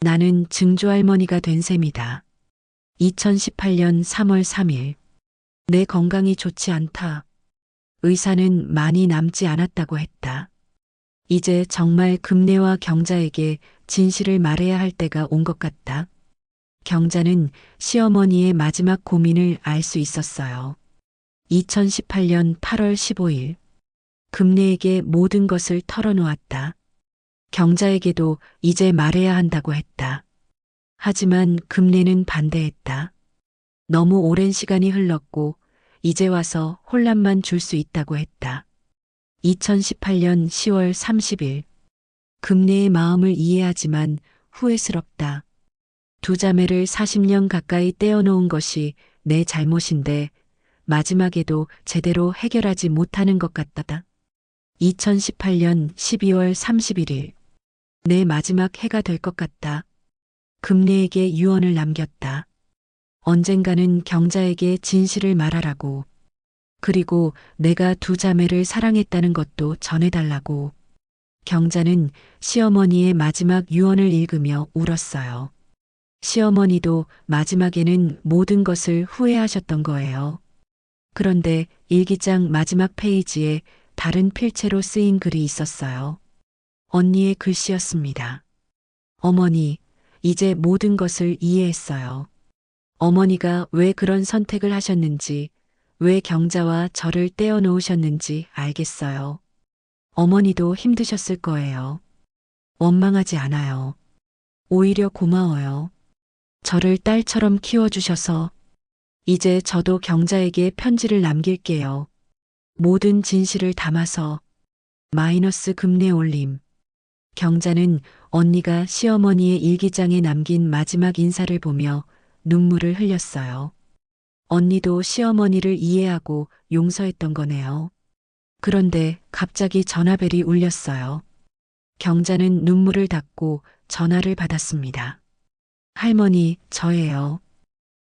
나는 증조할머니가 된 셈이다. 2018년 3월 3일. 내 건강이 좋지 않다. 의사는 많이 남지 않았다고 했다. 이제 정말 금내와 경자에게 진실을 말해야 할 때가 온 것 같다. 경자는 시어머니의 마지막 고민을 알 수 있었어요. 2018년 8월 15일. 금내에게 모든 것을 털어놓았다. 경자에게도 이제 말해야 한다고 했다. 하지만 금내는 반대했다. 너무 오랜 시간이 흘렀고 이제 와서 혼란만 줄 수 있다고 했다. 2018년 10월 30일. 금내의 마음을 이해하지만 후회스럽다. 두 자매를 40년 가까이 떼어놓은 것이 내 잘못인데 마지막에도 제대로 해결하지 못하는 것 같다. 2018년 12월 31일. 내 마지막 해가 될 것 같다. 금내에게 유언을 남겼다. 언젠가는 경자에게 진실을 말하라고. 그리고 내가 두 자매를 사랑했다는 것도 전해달라고. 경자는 시어머니의 마지막 유언을 읽으며 울었어요. 시어머니도 마지막에는 모든 것을 후회하셨던 거예요. 그런데 일기장 마지막 페이지에 다른 필체로 쓰인 글이 있었어요. 언니의 글씨였습니다. 어머니, 이제 모든 것을 이해했어요. 어머니가 왜 그런 선택을 하셨는지, 왜 경자와 저를 떼어놓으셨는지 알겠어요. 어머니도 힘드셨을 거예요. 원망하지 않아요. 오히려 고마워요. 저를 딸처럼 키워주셔서. 이제 저도 경자에게 편지를 남길게요. 모든 진실을 담아서. 마이너스 금내 올림. 경자는 언니가 시어머니의 일기장에 남긴 마지막 인사를 보며 눈물을 흘렸어요. 언니도 시어머니를 이해하고 용서했던 거네요. 그런데 갑자기 전화벨이 울렸어요. 경자는 눈물을 닦고 전화를 받았습니다. 할머니, 저예요.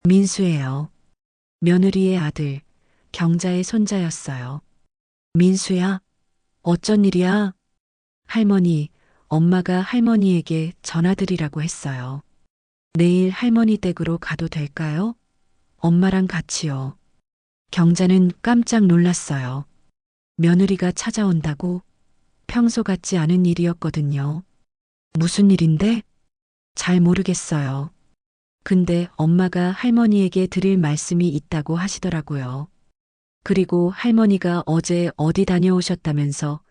민수예요. 며느리의 아들, 경자의 손자였어요. 민수야? 어쩐 일이야? 할머니, 엄마가 할머니에게 전화드리라고 했어요. 내일 할머니 댁으로 가도 될까요? 엄마랑 같이요. 경자는 깜짝 놀랐어요. 며느리가 찾아온다고? 평소 같지 않은 일이었거든요. 무슨 일인데? 잘 모르겠어요. 근데 엄마가 할머니에게 드릴 말씀이 있다고 하시더라고요. 그리고 할머니가 어제 어디 다녀오셨다면서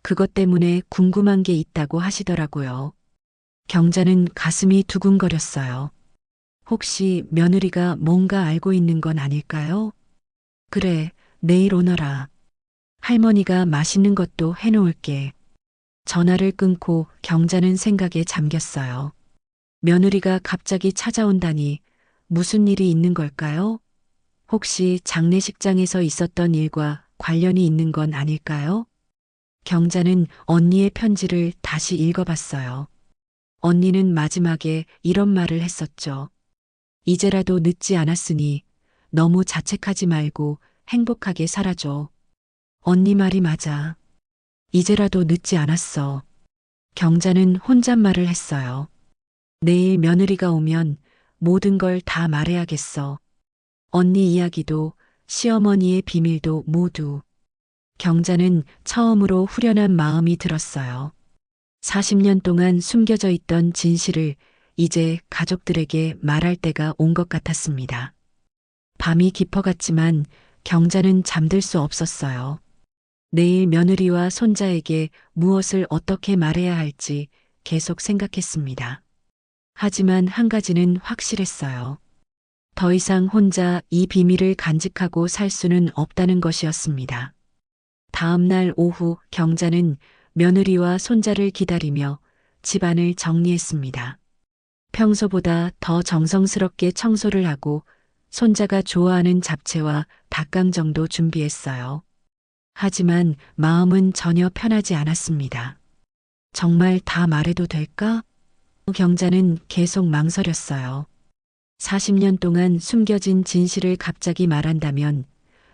그것 때문에 궁금한 게 있다고 하시더라고요. 경자는 가슴이 두근거렸어요. 혹시 며느리가 뭔가 알고 있는 건 아닐까요? 그래, 내일 오너라. 할머니가 맛있는 것도 해놓을게. 전화를 끊고 경자는 생각에 잠겼어요. 며느리가 갑자기 찾아온다니 무슨 일이 있는 걸까요? 혹시 장례식장에서 있었던 일과 관련이 있는 건 아닐까요? 경자는 언니의 편지를 다시 읽어봤어요. 언니는 마지막에 이런 말을 했었죠. 이제라도 늦지 않았으니 너무 자책하지 말고 행복하게 살아줘. 언니 말이 맞아. 이제라도 늦지 않았어. 경자는 혼잣말을 했어요. 내일 며느리가 오면 모든 걸 다 말해야겠어. 언니 이야기도 시어머니의 비밀도 모두. 경자는 처음으로 후련한 마음이 들었어요. 40년 동안 숨겨져 있던 진실을 이제 가족들에게 말할 때가 온 것 같았습니다. 밤이 깊어갔지만 경자는 잠들 수 없었어요. 내일 며느리와 손자에게 무엇을 어떻게 말해야 할지 계속 생각했습니다. 하지만 한 가지는 확실했어요. 더 이상 혼자 이 비밀을 간직하고 살 수는 없다는 것이었습니다. 다음 날 오후 경자는 며느리와 손자를 기다리며 집안을 정리했습니다. 평소보다 더 정성스럽게 청소를 하고 손자가 좋아하는 잡채와 닭강정도 준비했어요. 하지만 마음은 전혀 편하지 않았습니다. 정말 다 말해도 될까? 경자는 계속 망설였어요. 40년 동안 숨겨진 진실을 갑자기 말한다면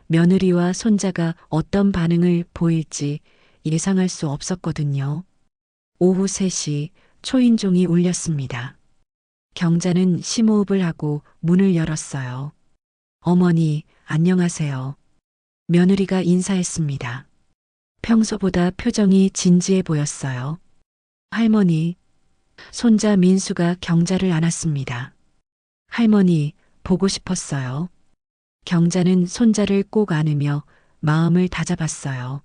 며느리와 손자가 어떤 반응을 보일지 예상할 수 없었거든요. 오후 3시 초인종이 울렸습니다. 경자는 심호흡을 하고 문을 열었어요. 어머니, 안녕하세요. 며느리가 인사했습니다. 평소보다 표정이 진지해 보였어요. 할머니, 손자 민수가 경자를 안았습니다. 할머니, 보고 싶었어요. 경자는 손자를 꼭 안으며 마음을 다잡았어요.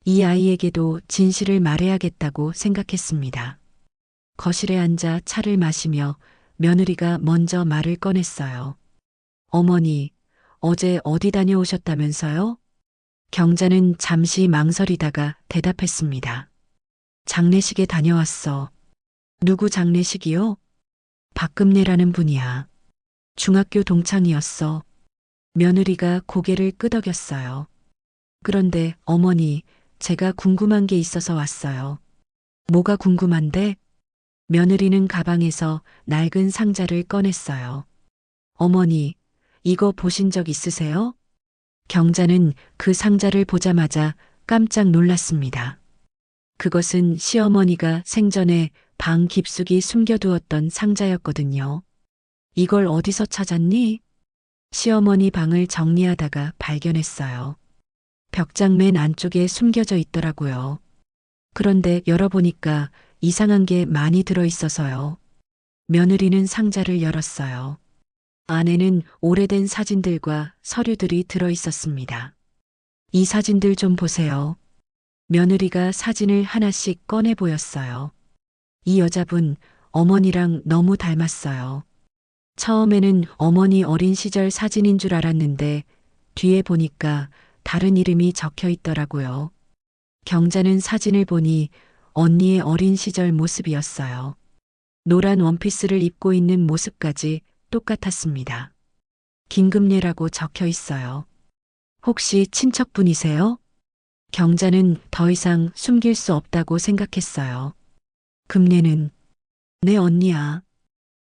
이 아이에게도 진실을 말해야겠다고 생각했습니다. 거실에 앉아 차를 마시며 며느리가 먼저 말을 꺼냈어요. 어머니, 어제 어디 다녀오셨다면서요? 경자는 잠시 망설이다가 대답했습니다. 장례식에 다녀왔어. 누구 장례식이요? 박금내라는 분이야. 중학교 동창이었어. 며느리가 고개를 끄덕였어요. 그런데 어머니, 제가 궁금한 게 있어서 왔어요. 뭐가 궁금한데? 며느리는 가방에서 낡은 상자를 꺼냈어요. 어머니, 이거 보신 적 있으세요? 경자는 그 상자를 보자마자 깜짝 놀랐습니다. 그것은 시어머니가 생전에 방 깊숙이 숨겨두었던 상자였거든요. 이걸 어디서 찾았니? 시어머니 방을 정리하다가 발견했어요. 벽장 맨 안쪽에 숨겨져 있더라고요. 그런데 열어보니까 이상한 게 많이 들어있어서요. 며느리는 상자를 열었어요. 안에는 오래된 사진들과 서류들이 들어있었습니다. 이 사진들 좀 보세요. 며느리가 사진을 하나씩 꺼내 보였어요. 이 여자분 어머니랑 너무 닮았어요. 처음에는 어머니 어린 시절 사진인 줄 알았는데 뒤에 보니까 다른 이름이 적혀 있더라고요. 경자는 사진을 보니 언니의 어린 시절 모습이었어요. 노란 원피스를 입고 있는 모습까지 똑같았습니다. 김금례라고 적혀 있어요. 혹시 친척분이세요? 경자는 더 이상 숨길 수 없다고 생각했어요. 금례는 내 언니야.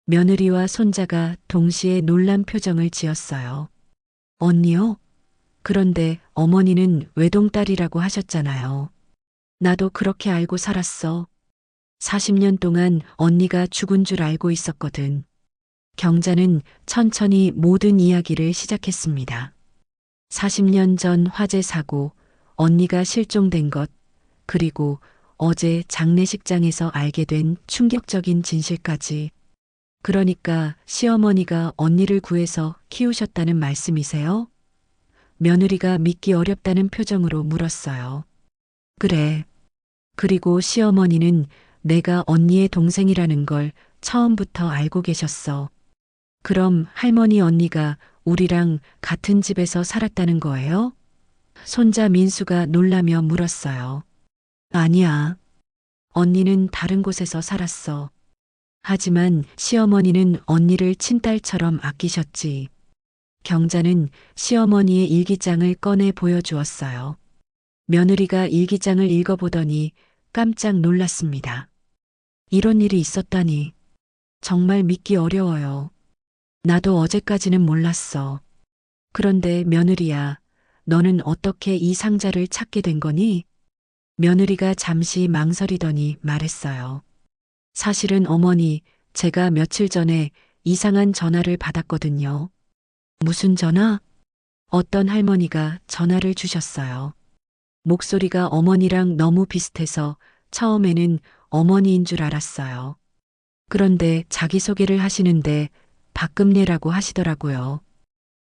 며느리와 손자가 동시에 놀란 표정을 지었어요. 언니요? 그런데 어머니는 외동딸이라고 하셨잖아요. 나도 그렇게 알고 살았어. 40년 동안 언니가 죽은 줄 알고 있었거든. 경자는 천천히 모든 이야기를 시작했습니다. 40년 전 화재 사고, 언니가 실종된 것, 그리고 어제 장례식장에서 알게 된 충격적인 진실까지. 그러니까 시어머니가 언니를 구해서 키우셨다는 말씀이세요? 며느리가 믿기 어렵다는 표정으로 물었어요. 그래. 그리고 시어머니는 내가 언니의 동생이라는 걸 처음부터 알고 계셨어. 그럼 할머니 언니가 우리랑 같은 집에서 살았다는 거예요? 손자 민수가 놀라며 물었어요. 아니야. 언니는 다른 곳에서 살았어. 하지만 시어머니는 언니를 친딸처럼 아끼셨지. 경자는 시어머니의 일기장을 꺼내 보여주었어요. 며느리가 일기장을 읽어보더니 깜짝 놀랐습니다. 이런 일이 있었다니. 정말 믿기 어려워요. 나도 어제까지는 몰랐어. 그런데 며느리야, 너는 어떻게 이 상자를 찾게 된 거니? 며느리가 잠시 망설이더니 말했어요. 사실은 어머니, 제가 며칠 전에 이상한 전화를 받았거든요. 무슨 전화? 어떤 할머니가 전화를 주셨어요. 목소리가 어머니랑 너무 비슷해서 처음에는 어머니인 줄 알았어요. 그런데 자기소개를 하시는데 박금례라고 하시더라고요.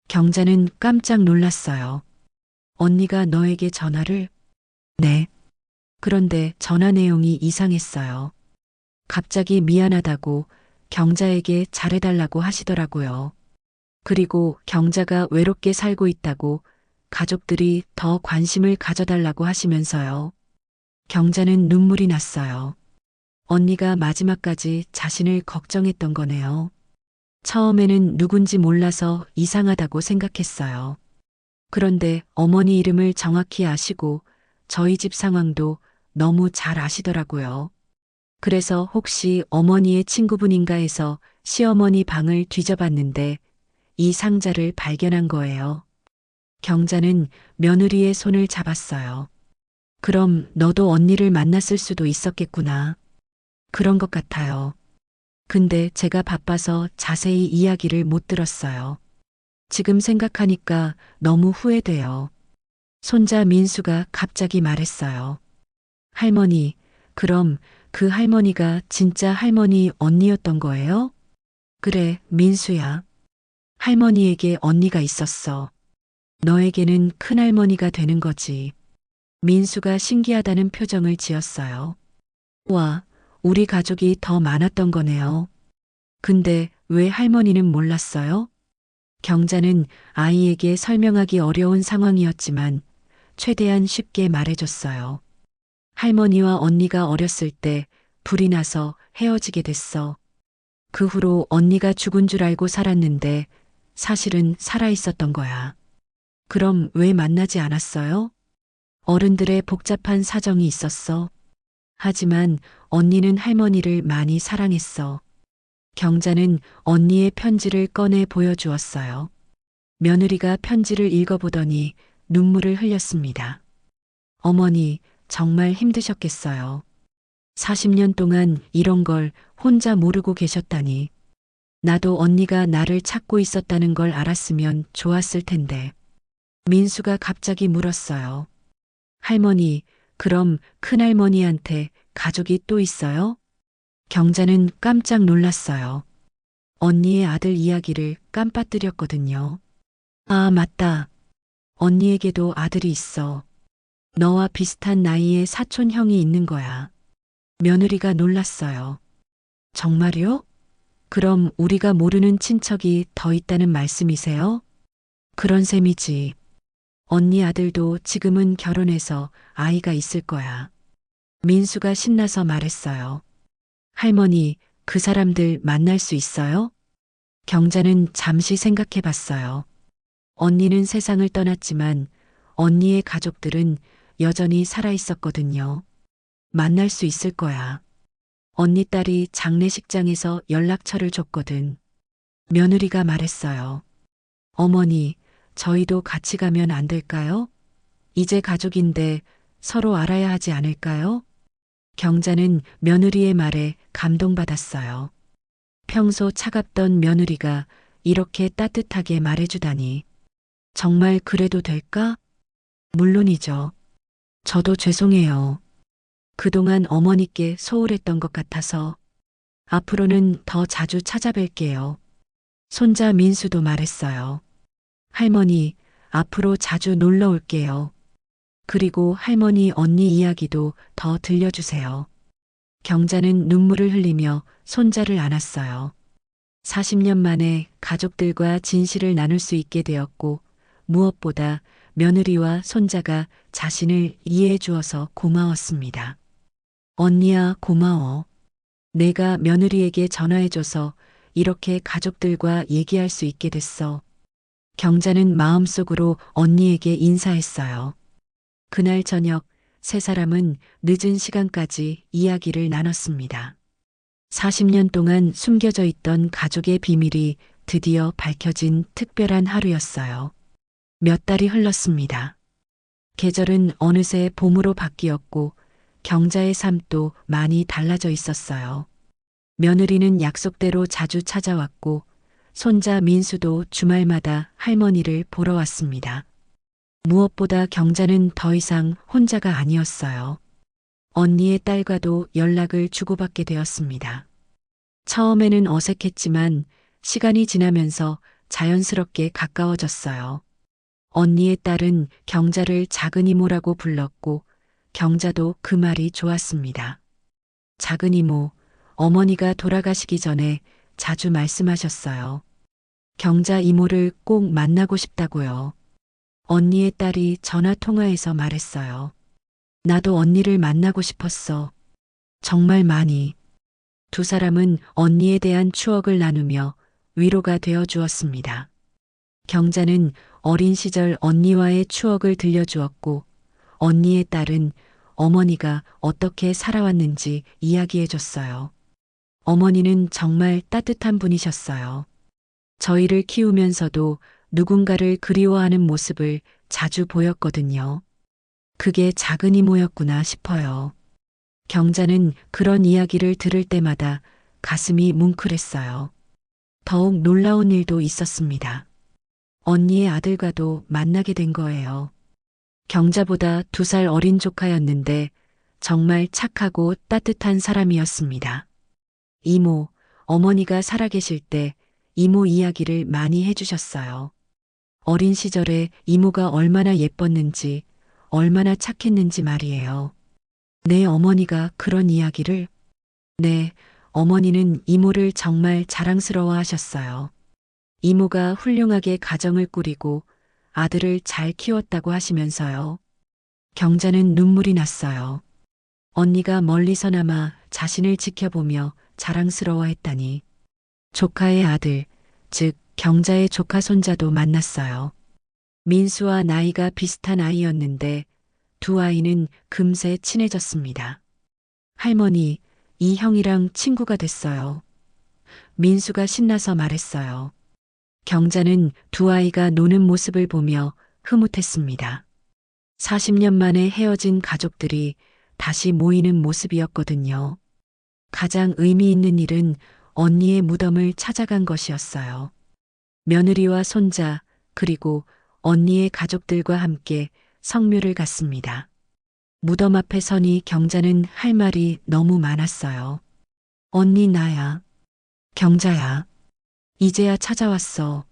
경자는 깜짝 놀랐어요. 언니가 너에게 전화를? 네. 그런데 전화 내용이 이상했어요. 갑자기 미안하다고 경자에게 잘해달라고 하시더라고요. 그리고 경자가 외롭게 살고 있다고 가족들이 더 관심을 가져달라고 하시면서요. 경자는 눈물이 났어요. 언니가 마지막까지 자신을 걱정했던 거네요. 처음에는 누군지 몰라서 이상하다고 생각했어요. 그런데 어머니 이름을 정확히 아시고 저희 집 상황도 너무 잘 아시더라고요. 그래서 혹시 어머니의 친구분인가 해서 시어머니 방을 뒤져봤는데 이 상자를 발견한 거예요. 경자는 며느리의 손을 잡았어요. 그럼 너도 언니를 만났을 수도 있었겠구나. 그런 것 같아요. 근데 제가 바빠서 자세히 이야기를 못 들었어요. 지금 생각하니까 너무 후회돼요. 손자 민수가 갑자기 말했어요. 할머니, 그럼 그 할머니가 진짜 할머니 언니였던 거예요? 그래, 민수야. 할머니에게 언니가 있었어. 너에게는 큰할머니가 되는 거지. 민수가 신기하다는 표정을 지었어요. 와, 우리 가족이 더 많았던 거네요. 근데 왜 할머니는 몰랐어요? 경자는 아이에게 설명하기 어려운 상황이었지만 최대한 쉽게 말해줬어요. 할머니와 언니가 어렸을 때 불이 나서 헤어지게 됐어. 그 후로 언니가 죽은 줄 알고 살았는데 사실은 살아 있었던 거야. 그럼 왜 만나지 않았어요? 어른들의 복잡한 사정이 있었어. 하지만 언니는 할머니를 많이 사랑했어. 경자는 언니의 편지를 꺼내 보여주었어요. 며느리가 편지를 읽어보더니 눈물을 흘렸습니다. 어머니, 정말 힘드셨겠어요. 40년 동안 이런 걸 혼자 모르고 계셨다니. 나도 언니가 나를 찾고 있었다는 걸 알았으면 좋았을 텐데. 민수가 갑자기 물었어요. 할머니, 그럼 큰할머니한테 가족이 또 있어요? 경자는 깜짝 놀랐어요. 언니의 아들 이야기를 깜빡들였거든요. 아, 맞다. 언니에게도 아들이 있어. 너와 비슷한 나이의 사촌 형이 있는 거야. 며느리가 놀랐어요. 정말요? 그럼 우리가 모르는 친척이 더 있다는 말씀이세요? 그런 셈이지. 언니 아들도 지금은 결혼해서 아이가 있을 거야. 민수가 신나서 말했어요. 할머니, 그 사람들 만날 수 있어요? 경자는 잠시 생각해 봤어요. 언니는 세상을 떠났지만 언니의 가족들은 여전히 살아 있었거든요. 만날 수 있을 거야. 언니 딸이 장례식장에서 연락처를 줬거든. 며느리가 말했어요. 어머니, 저희도 같이 가면 안 될까요? 이제 가족인데 서로 알아야 하지 않을까요? 경자는 며느리의 말에 감동받았어요. 평소 차갑던 며느리가 이렇게 따뜻하게 말해주다니. 정말 그래도 될까? 물론이죠. 저도 죄송해요. 그동안 어머니께 소홀했던 것 같아서 앞으로는 더 자주 찾아뵐게요. 손자 민수도 말했어요. 할머니, 앞으로 자주 놀러 올게요. 그리고 할머니 언니 이야기도 더 들려주세요. 경자는 눈물을 흘리며 손자를 안았어요. 40년 만에 가족들과 진실을 나눌 수 있게 되었고 무엇보다 며느리와 손자가 자신을 이해해 주어서 고마웠습니다. 언니야, 고마워. 내가 며느리에게 전화해줘서 이렇게 가족들과 얘기할 수 있게 됐어. 경자는 마음속으로 언니에게 인사했어요. 그날 저녁 세 사람은 늦은 시간까지 이야기를 나눴습니다. 40년 동안 숨겨져 있던 가족의 비밀이 드디어 밝혀진 특별한 하루였어요. 몇 달이 흘렀습니다. 계절은 어느새 봄으로 바뀌었고 경자의 삶도 많이 달라져 있었어요. 며느리는 약속대로 자주 찾아왔고 손자 민수도 주말마다 할머니를 보러 왔습니다. 무엇보다 경자는 더 이상 혼자가 아니었어요. 언니의 딸과도 연락을 주고받게 되었습니다. 처음에는 어색했지만 시간이 지나면서 자연스럽게 가까워졌어요. 언니의 딸은 경자를 작은 이모라고 불렀고 경자도 그 말이 좋았습니다. 작은 이모, 어머니가 돌아가시기 전에 자주 말씀하셨어요. 경자 이모를 꼭 만나고 싶다고요. 언니의 딸이 전화 통화에서 말했어요. 나도 언니를 만나고 싶었어. 정말 많이. 두 사람은 언니에 대한 추억을 나누며 위로가 되어 주었습니다. 경자는 어린 시절 언니와의 추억을 들려주었고 언니의 딸은 어머니가 어떻게 살아왔는지 이야기해 줬어요. 어머니는 정말 따뜻한 분이셨어요. 저희를 키우면서도 누군가를 그리워하는 모습을 자주 보였거든요. 그게 작은 이모였구나 싶어요. 경자는 그런 이야기를 들을 때마다 가슴이 뭉클했어요. 더욱 놀라운 일도 있었습니다. 언니의 아들과도 만나게 된 거예요. 경자보다 2살 어린 조카였는데 정말 착하고 따뜻한 사람이었습니다. 이모, 어머니가 살아계실 때 이모 이야기를 많이 해주셨어요. 어린 시절에 이모가 얼마나 예뻤는지, 얼마나 착했는지 말이에요. 내 어머니가 그런 이야기를? 네, 어머니는 이모를 정말 자랑스러워 하셨어요. 이모가 훌륭하게 가정을 꾸리고 아들을 잘 키웠다고 하시면서요. 경자는 눈물이 났어요. 언니가 멀리서나마 자신을 지켜보며 자랑스러워했다니. 조카의 아들, 즉 경자의 조카 손자도 만났어요. 민수와 나이가 비슷한 아이였는데 2 아이는 금세 친해졌습니다. 할머니, 이 형이랑 친구가 됐어요. 민수가 신나서 말했어요. 경자는 2 아이가 노는 모습을 보며 흐뭇했습니다. 40년 만에 헤어진 가족들이 다시 모이는 모습이었거든요. 가장 의미 있는 일은 언니의 무덤을 찾아간 것이었어요. 며느리와 손자, 그리고 언니의 가족들과 함께 성묘를 갔습니다. 무덤 앞에 서니 경자는 할 말이 너무 많았어요. 언니 나야. 경자야. 이제야 찾아왔어.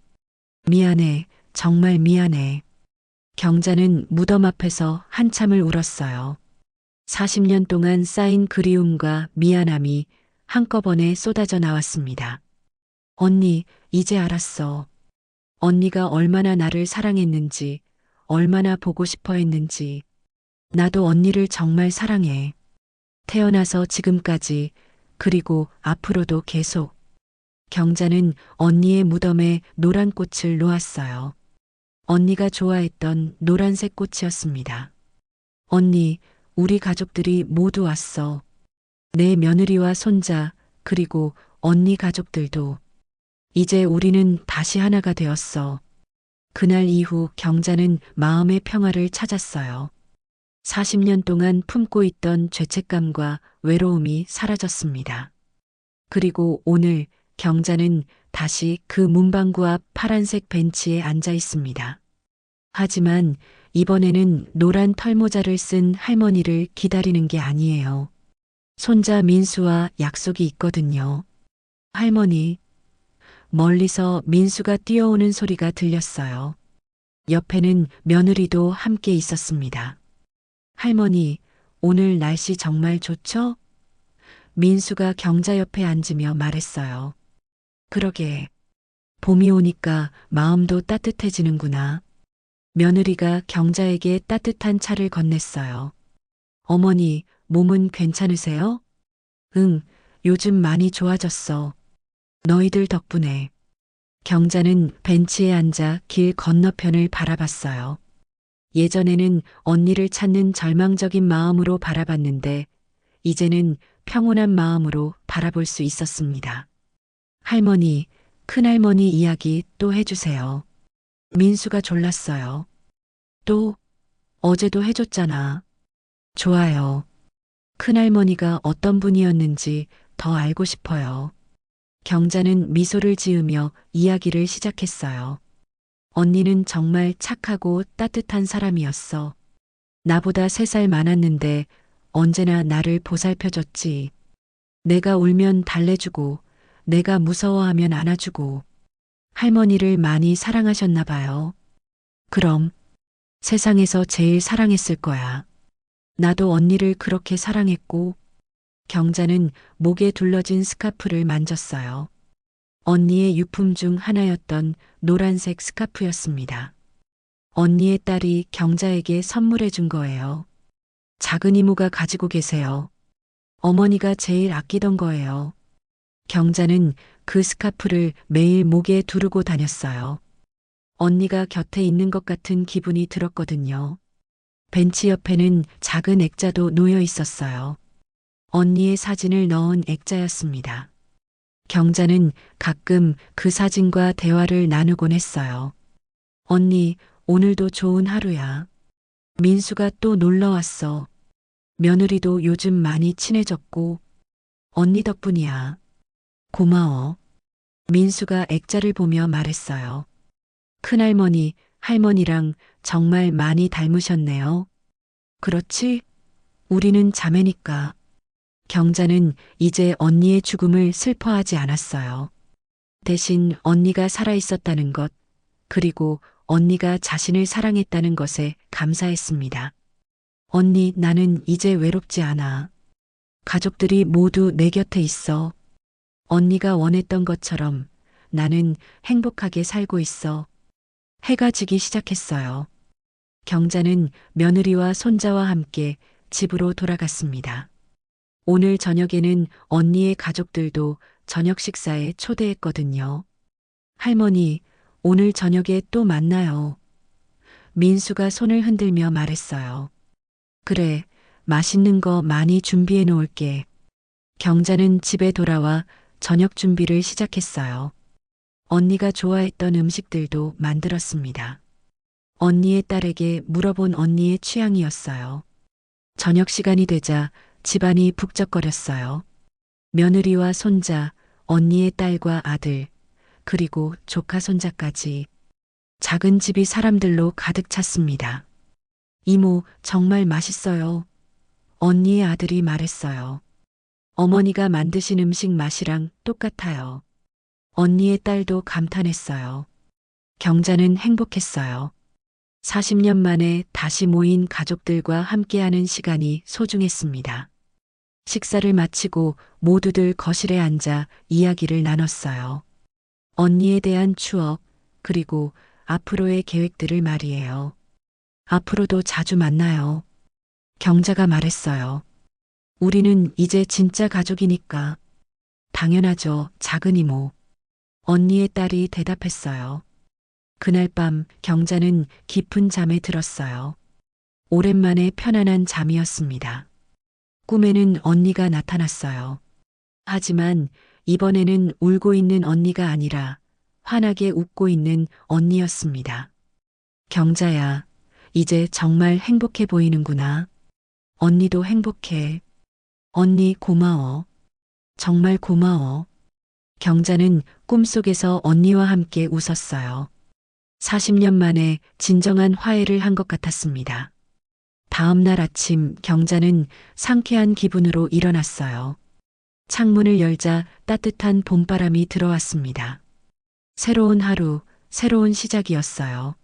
미안해. 정말 미안해. 경자는 무덤 앞에서 한참을 울었어요. 40년 동안 쌓인 그리움과 미안함이 한꺼번에 쏟아져 나왔습니다. 언니, 이제 알았어. 언니가 얼마나 나를 사랑했는지, 얼마나 보고 싶어 했는지. 나도 언니를 정말 사랑해. 태어나서 지금까지, 그리고 앞으로도 계속. 경자는 언니의 무덤에 노란 꽃을 놓았어요. 언니가 좋아했던 노란색 꽃이었습니다. 언니, 우리 가족들이 모두 왔어. 내 며느리와 손자, 그리고 언니 가족들도. 이제 우리는 다시 하나가 되었어. 그날 이후 경자는 마음의 평화를 찾았어요. 40년 동안 품고 있던 죄책감과 외로움이 사라졌습니다. 그리고 오늘 경자는 다시 그 문방구 앞 파란색 벤치에 앉아 있습니다. 하지만 이번에는 노란 털모자를 쓴 할머니를 기다리는 게 아니에요. 손자 민수와 약속이 있거든요. 할머니. 멀리서 민수가 뛰어오는 소리가 들렸어요. 옆에는 며느리도 함께 있었습니다. 할머니, 오늘 날씨 정말 좋죠? 민수가 경자 옆에 앉으며 말했어요. 그러게. 봄이 오니까 마음도 따뜻해지는구나. 며느리가 경자에게 따뜻한 차를 건넸어요. 어머니, 몸은 괜찮으세요? 응, 요즘 많이 좋아졌어. 너희들 덕분에. 경자는 벤치에 앉아 길 건너편을 바라봤어요. 예전에는 언니를 찾는 절망적인 마음으로 바라봤는데 이제는 평온한 마음으로 바라볼 수 있었습니다. 할머니, 큰할머니 이야기 또 해주세요. 민수가 졸랐어요. 또? 어제도 해줬잖아. 좋아요. 큰할머니가 어떤 분이었는지 더 알고 싶어요. 경자는 미소를 지으며 이야기를 시작했어요. 언니는 정말 착하고 따뜻한 사람이었어. 나보다 3살 많았는데 언제나 나를 보살펴줬지. 내가 울면 달래주고, 내가 무서워하면 안아주고. 할머니를 많이 사랑하셨나 봐요. 그럼 세상에서 제일 사랑했을 거야. 나도 언니를 그렇게 사랑했고. 경자는 목에 둘러진 스카프를 만졌어요. 언니의 유품 중 하나였던 노란색 스카프였습니다. 언니의 딸이 경자에게 선물해 준 거예요. 작은 이모가 가지고 계세요. 어머니가 제일 아끼던 거예요. 경자는 그 스카프를 매일 목에 두르고 다녔어요. 언니가 곁에 있는 것 같은 기분이 들었거든요. 벤치 옆에는 작은 액자도 놓여 있었어요. 언니의 사진을 넣은 액자였습니다. 경자는 가끔 그 사진과 대화를 나누곤 했어요. 언니, 오늘도 좋은 하루야. 민수가 또 놀러 왔어. 며느리도 요즘 많이 친해졌고, 언니 덕분이야. 고마워. 민수가 액자를 보며 말했어요. 큰할머니, 할머니랑 정말 많이 닮으셨네요. 그렇지? 우리는 자매니까. 경자는 이제 언니의 죽음을 슬퍼하지 않았어요. 대신 언니가 살아있었다는 것, 그리고 언니가 자신을 사랑했다는 것에 감사했습니다. 언니, 나는 이제 외롭지 않아. 가족들이 모두 내 곁에 있어. 언니가 원했던 것처럼 나는 행복하게 살고 있어. 해가 지기 시작했어요. 경자는 며느리와 손자와 함께 집으로 돌아갔습니다. 오늘 저녁에는 언니의 가족들도 저녁 식사에 초대했거든요. 할머니, 오늘 저녁에 또 만나요. 민수가 손을 흔들며 말했어요. 그래, 맛있는 거 많이 준비해 놓을게. 경자는 집에 돌아와 저녁 준비를 시작했어요. 언니가 좋아했던 음식들도 만들었습니다. 언니의 딸에게 물어본 언니의 취향이었어요. 저녁 시간이 되자 집안이 북적거렸어요. 며느리와 손자, 언니의 딸과 아들, 그리고 조카 손자까지 작은 집이 사람들로 가득 찼습니다. 이모, 정말 맛있어요. 언니의 아들이 말했어요. 어머니가 만드신 음식 맛이랑 똑같아요. 언니의 딸도 감탄했어요. 경자는 행복했어요. 40년 만에 다시 모인 가족들과 함께하는 시간이 소중했습니다. 식사를 마치고 모두들 거실에 앉아 이야기를 나눴어요. 언니에 대한 추억, 그리고 앞으로의 계획들을 말이에요. 앞으로도 자주 만나요. 경자가 말했어요. 우리는 이제 진짜 가족이니까. 당연하죠, 작은 이모. 언니의 딸이 대답했어요. 그날 밤 경자는 깊은 잠에 들었어요. 오랜만에 편안한 잠이었습니다. 꿈에는 언니가 나타났어요. 하지만 이번에는 울고 있는 언니가 아니라 환하게 웃고 있는 언니였습니다. 경자야, 이제 정말 행복해 보이는구나. 언니도 행복해. 언니 고마워. 정말 고마워. 경자는 꿈속에서 언니와 함께 웃었어요. 40년 만에 진정한 화해를 한 것 같았습니다. 다음 날 아침 경자는 상쾌한 기분으로 일어났어요. 창문을 열자 따뜻한 봄바람이 들어왔습니다. 새로운 하루, 새로운 시작이었어요.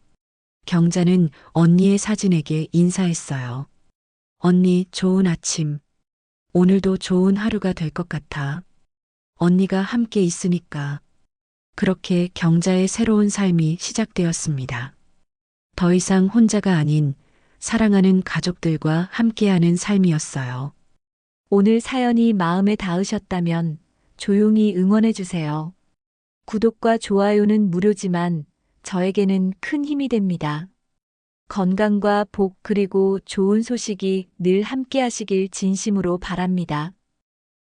경자는 언니의 사진에게 인사했어요. 언니, 좋은 아침. 오늘도 좋은 하루가 될 것 같아. 언니가 함께 있으니까. 그렇게 경자의 새로운 삶이 시작되었습니다. 더 이상 혼자가 아닌 사랑하는 가족들과 함께하는 삶이었어요. 오늘 사연이 마음에 닿으셨다면 조용히 응원해 주세요. 구독과 좋아요는 무료지만 저에게는 큰 힘이 됩니다. 건강과 복 그리고 좋은 소식이 늘 함께 하시길 진심으로 바랍니다.